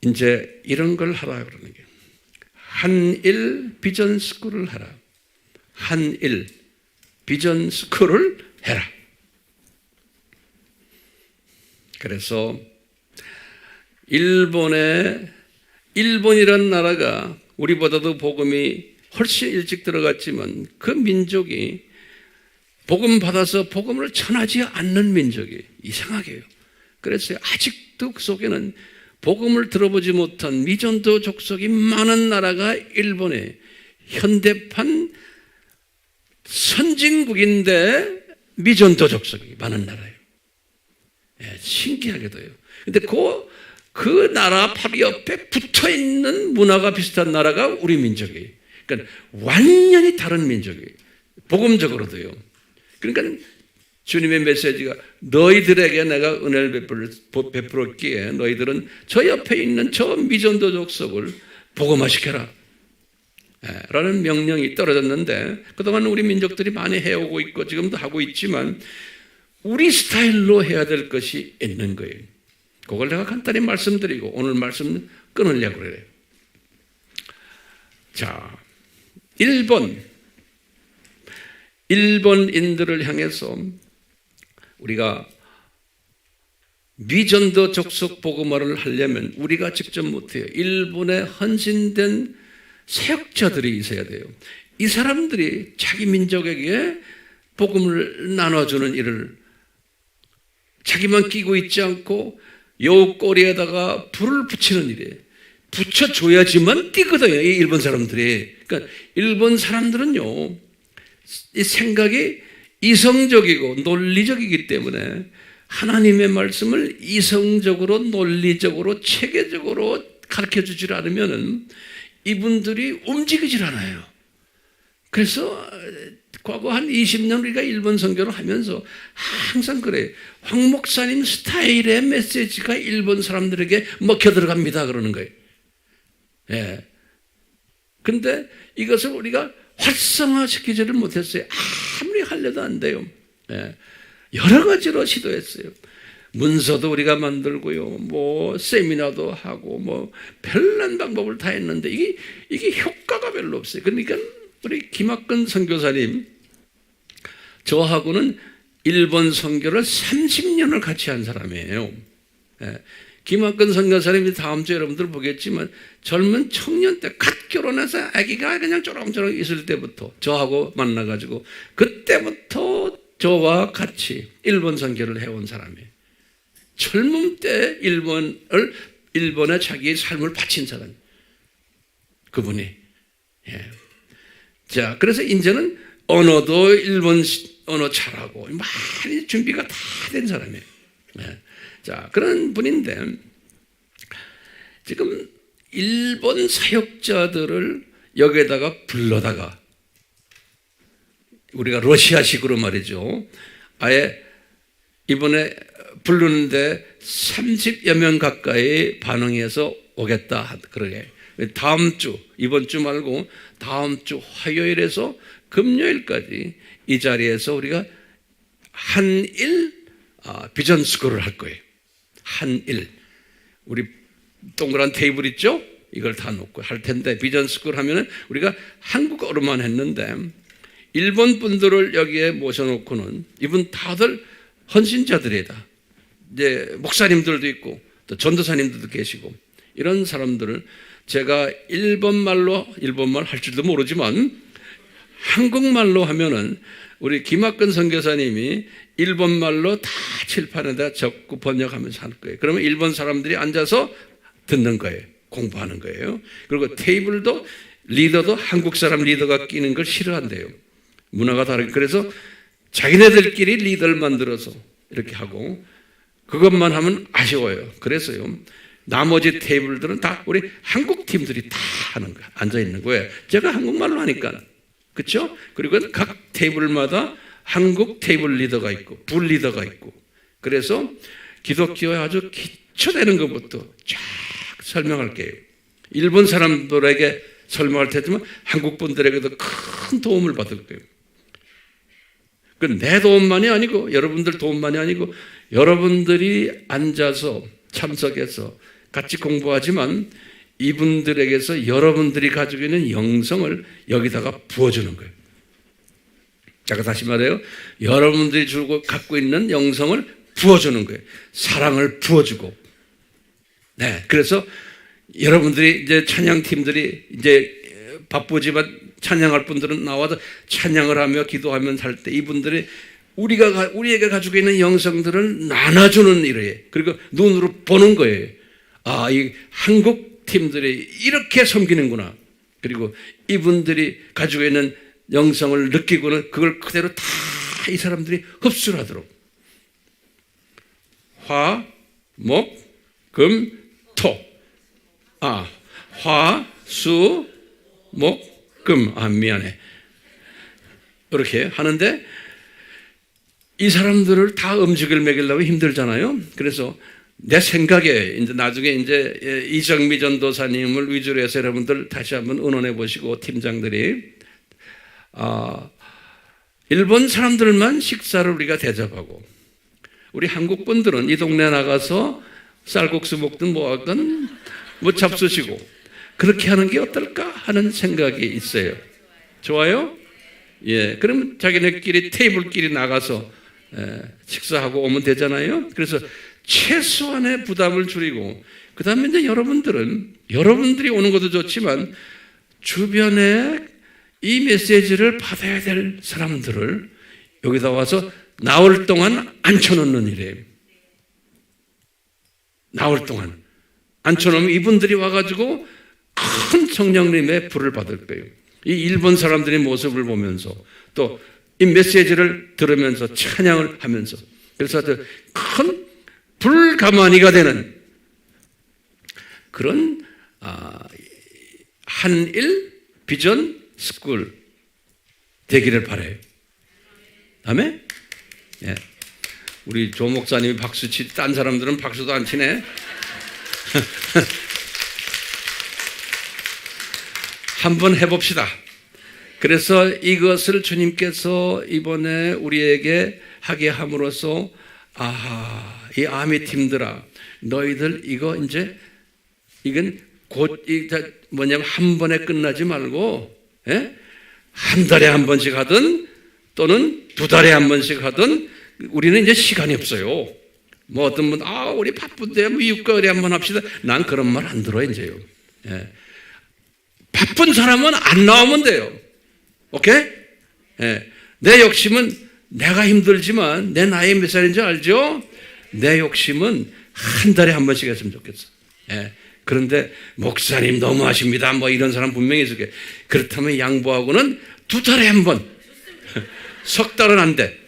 이제 이런 걸 하라 그러는 거예요. 한일 비전 스쿨을 하라. 한일 비전 스쿨을 해라. 그래서 일본이라는 나라가 우리보다도 복음이 훨씬 일찍 들어갔지만 그 민족이 복음 받아서 복음을 전하지 않는 민족이 이상하게요. 그래서 아직도 그 속에는 복음을 들어보지 못한 미전도 족속이 많은 나라가 일본의 현대판 선진국인데 미전도 족속이 많은 나라예요. 신기하게도요. 근데 그 나라 바로 옆에 붙어 있는 문화가 비슷한 나라가 우리 민족이에요. 그러니까 완전히 다른 민족이에요. 복음적으로도요. 그러니까 주님의 메시지가 너희들에게 내가 은혜를 베풀었기에 너희들은 저 옆에 있는 저 미전도 족속을 복음화시켜라 라는 명령이 떨어졌는데 그동안 우리 민족들이 많이 해오고 있고 지금도 하고 있지만 우리 스타일로 해야 될 것이 있는 거예요. 그걸 내가 간단히 말씀드리고 오늘 말씀 끊으려고 그래요. 자, 일본인들을 향해서 우리가 미전도 족속 복음화를 하려면 우리가 직접 못해요. 일본에 헌신된 사역자들이 있어야 돼요. 이 사람들이 자기 민족에게 복음을 나눠주는 일을 자기만 끼고 있지 않고 요 꼬리에다가 불을 붙이는 일이에요. 붙여줘야지만 뛰거든요. 이 일본 사람들이. 그러니까 일본 사람들은요, 이 생각이 이성적이고 논리적이기 때문에 하나님의 말씀을 이성적으로 논리적으로 체계적으로 가르쳐주질 않으면 이분들이 움직이질 않아요. 그래서 과거 한 20년 우리가 일본 선교를 하면서 항상 그래요. 황 목사님 스타일의 메시지가 일본 사람들에게 먹혀 들어갑니다 그러는 거예요. 예. 근데 이것을 우리가 활성화시키지를 못했어요. 아무리 하려도 안 돼요. 예. 여러 가지로 시도했어요. 문서도 우리가 만들고요. 뭐 세미나도 하고 뭐 별난 방법을 다 했는데 이게 효과가 별로 없어요. 그러니까 우리 김학근 선교사님 저하고는 일본 선교를 30년을 같이 한 사람이에요. 예. 김학근 선교사님이 다음 주에 여러분들 보겠지만 젊은 청년 때 갓 결혼해서 아기가 그냥 쪼랑쪼랑 있을 때부터 저하고 만나가지고 그때부터 저와 같이 일본 선교를 해온 사람이에요. 젊음 때 일본에 자기의 삶을 바친 사람. 그분이. 예. 자, 그래서 이제는 언어도 일본 언어 잘하고 많이 준비가 다 된 사람이에요. 예. 자, 그런 분인데 지금 일본 사역자들을 여기에다가 불러다가 우리가 러시아식으로 말이죠. 아예 이번에 부르는데 30여 명 가까이 반응해서 오겠다. 그러게. 다음 주, 이번 주 말고 다음 주 화요일에서 금요일까지 이 자리에서 우리가 한일 비전 스쿨을 할 거예요. 한일. 우리 동그란 테이블 있죠? 이걸 다 놓고 할 텐데 비전 스쿨 하면은 우리가 한국어로만 했는데 일본 분들을 여기에 모셔놓고는 이분 다들 헌신자들이다. 이제 목사님들도 있고 또 전도사님들도 계시고 이런 사람들을 제가 일본말 할 줄도 모르지만 한국말로 하면은 우리 김학근 선교사님이 일본말로 다 칠판에다 적고 번역하면서 할 거예요. 그러면 일본 사람들이 앉아서 듣는 거예요. 공부하는 거예요. 그리고 테이블도 리더도 한국 사람 리더가 끼는 걸 싫어한대요. 문화가 다르게. 그래서 자기네들끼리 리더를 만들어서 이렇게 하고 그것만 하면 아쉬워요. 그래서요. 나머지 테이블들은 다 우리 한국 팀들이 다 하는 거예요. 앉아 있는 거예요. 제가 한국말로 하니까. 그렇죠? 그리고 각 테이블마다 한국 테이블 리더가 있고 불 리더가 있고 그래서 기독교에 아주 기초되는 것부터 쫙 설명할게요. 일본 사람들에게 설명할 테지만 한국 분들에게도 큰 도움을 받을 거예요. 그건 내 도움만이 아니고 여러분들 도움만이 아니고 여러분들이 앉아서 참석해서 같이 공부하지만 이분들에게서 여러분들이 가지고 있는 영성을 여기다가 부어주는 거예요. 제가 다시 말해요. 여러분들이 갖고 있는 영성을 부어주는 거예요. 사랑을 부어주고. 네. 그래서 여러분들이 이제 찬양팀들이 이제 바쁘지만 찬양할 분들은 나와서 찬양을 하며 기도하면서 할 때 이분들이 우리에게 가지고 있는 영성들을 나눠주는 일이에요. 그리고 눈으로 보는 거예요. 아, 이 한국 팀들이 이렇게 섬기는구나. 그리고 이분들이 가지고 있는 영성을 느끼고는 그걸 그대로 다 이 사람들이 흡수를 하도록. 화, 목, 금, 토. 화, 수, 목, 금. 미안해. 이렇게 하는데 이 사람들을 다 음식을 먹이려고 힘들잖아요. 그래서 내 생각에 이제 나중에 이제 이정미 전도사님을 위주로 해서 여러분들 다시 한번 의논해 보시고 팀장들이 일본 사람들만 식사를 우리가 대접하고 우리 한국 분들은 이 동네 나가서 쌀국수 먹든 뭐 하든 뭐 잡수시고 그렇게 하는 게 어떨까 하는 생각이 있어요. 좋아요? 예, 그러면 자기네끼리 테이블끼리 나가서 식사하고 오면 되잖아요. 그래서 최소한의 부담을 줄이고 그 다음에 이제 여러분들이 오는 것도 좋지만 주변에 이 메시지를 받아야 될 사람들을 여기다 와서 나올 동안 앉혀놓는 일이에요. 나올 동안 앉혀놓으면 이분들이 와가지고 큰 성령님의 불을 받을 거예요. 이 일본 사람들의 모습을 보면서 또 이 메시지를 들으면서 찬양을 하면서 그래서 큰 불가마니가 되는 그런 한일 비전 스쿨 되기를 바라요. 아멘? 예. 우리 조 목사님이 박수 치지 딴 사람들은 박수도 안 치네. 한번 해봅시다. 그래서 이것을 주님께서 이번에 우리에게 하게 함으로써 이 아미 팀들아 너희들 이건 곧 뭐냐면 한 번에 끝나지 말고 한 달에 한 번씩 하든 또는 2달에 한 번씩 하든 우리는 이제 시간이 없어요. 뭐 어떤 분, 우리 바쁜데 뭐 6개월에 한 번 합시다. 난 그런 말 안 들어요, 이제요. 예. 바쁜 사람은 안 나오면 돼요. 오케이? 예. 내 욕심은 내가 힘들지만 내 나이 몇 살인지 알죠? 내 욕심은 한 달에 한 번씩 했으면 좋겠어. 예. 그런데 목사님 너무하십니다. 뭐 이런 사람 분명히 있을 거예요. 그렇다면 양보하고는 2달에 한 번. 석 달은 안 돼.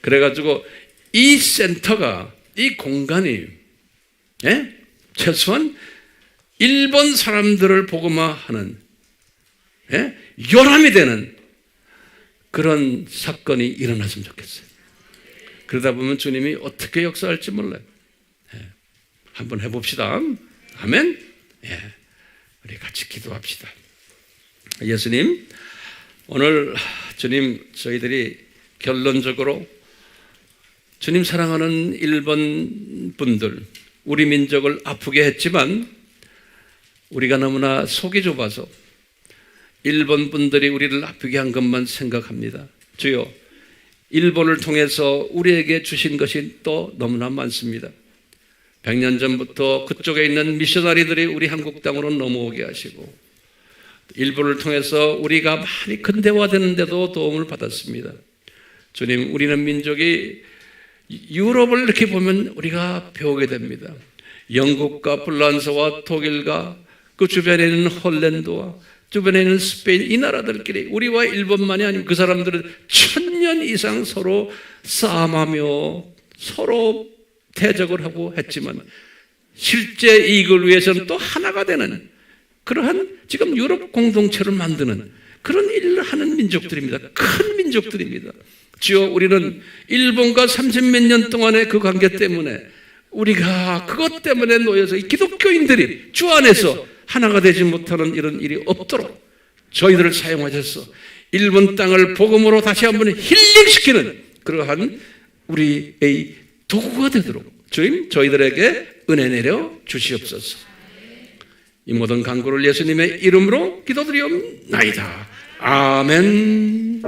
그래가지고 이 센터가, 이 공간이, 예? 최소한 일본 사람들을 복음화하는, 예? 요람이 되는 그런 사건이 일어났으면 좋겠어요. 그러다 보면 주님이 어떻게 역사할지 몰라요. 예. 한번 해봅시다. 아멘. 예. 우리 같이 기도합시다. 예수님, 오늘 주님, 저희들이 결론적으로 주님 사랑하는 일본 분들, 우리 민족을 아프게 했지만 우리가 너무나 속이 좁아서 일본 분들이 우리를 아프게 한 것만 생각합니다. 주여, 일본을 통해서 우리에게 주신 것이 또 너무나 많습니다. 100년 전부터 그쪽에 있는 미셔너리들이 우리 한국 땅으로 넘어오게 하시고, 일본을 통해서 우리가 많이 근대화되는데도 도움을 받았습니다. 주님, 우리는 민족이 유럽을 이렇게 보면 우리가 배우게 됩니다. 영국과 프랑스와 독일과 그 주변에 있는 홀랜드와 주변에 있는 스페인, 이 나라들끼리 우리와 일본만이 아니고 그 사람들은 1000년 이상 서로 싸움하며 서로 대적을 하고 했지만 실제 이익을 위해서는 또 하나가 되는 그러한 지금 유럽 공동체를 만드는 그런 일을 하는 민족들입니다. 큰 민족들입니다. 주여, 우리는 일본과 30몇 년 동안의 그 관계 때문에 우리가 그것 때문에 놓여서 이 기독교인들이 주 안에서 하나가 되지 못하는 이런 일이 없도록 저희들을 사용하셔서 일본 땅을 복음으로 다시 한번 힐링시키는 그러한 우리의 도구가 되도록 주님, 저희들에게 은혜 내려 주시옵소서. 이 모든 간구를 예수님의 이름으로 기도드리옵나이다. 아멘.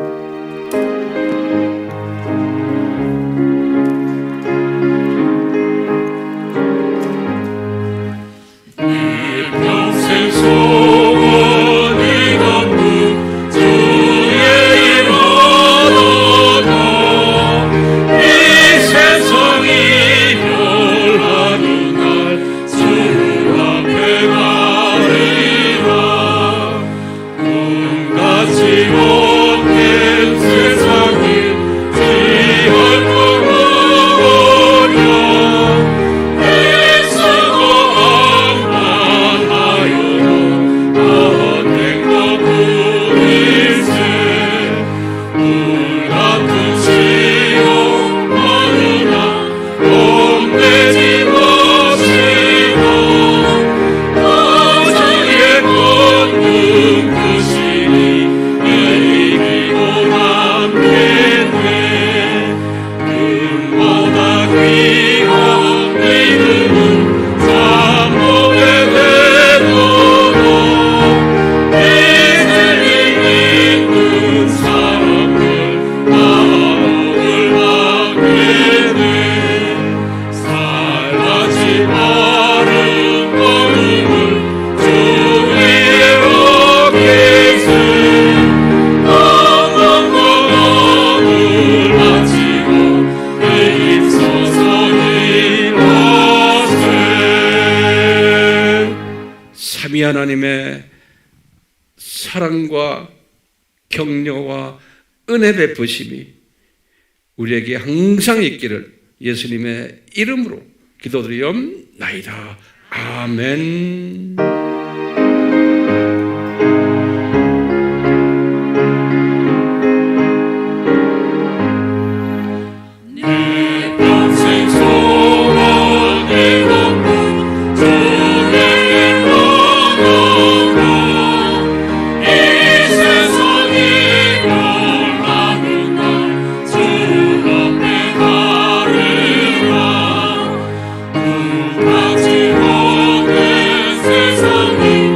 하나님의 사랑과 격려와 은혜 베푸심이 우리에게 항상 있기를 예수님의 이름으로 기도드리옵나이다. 아멘. 세상이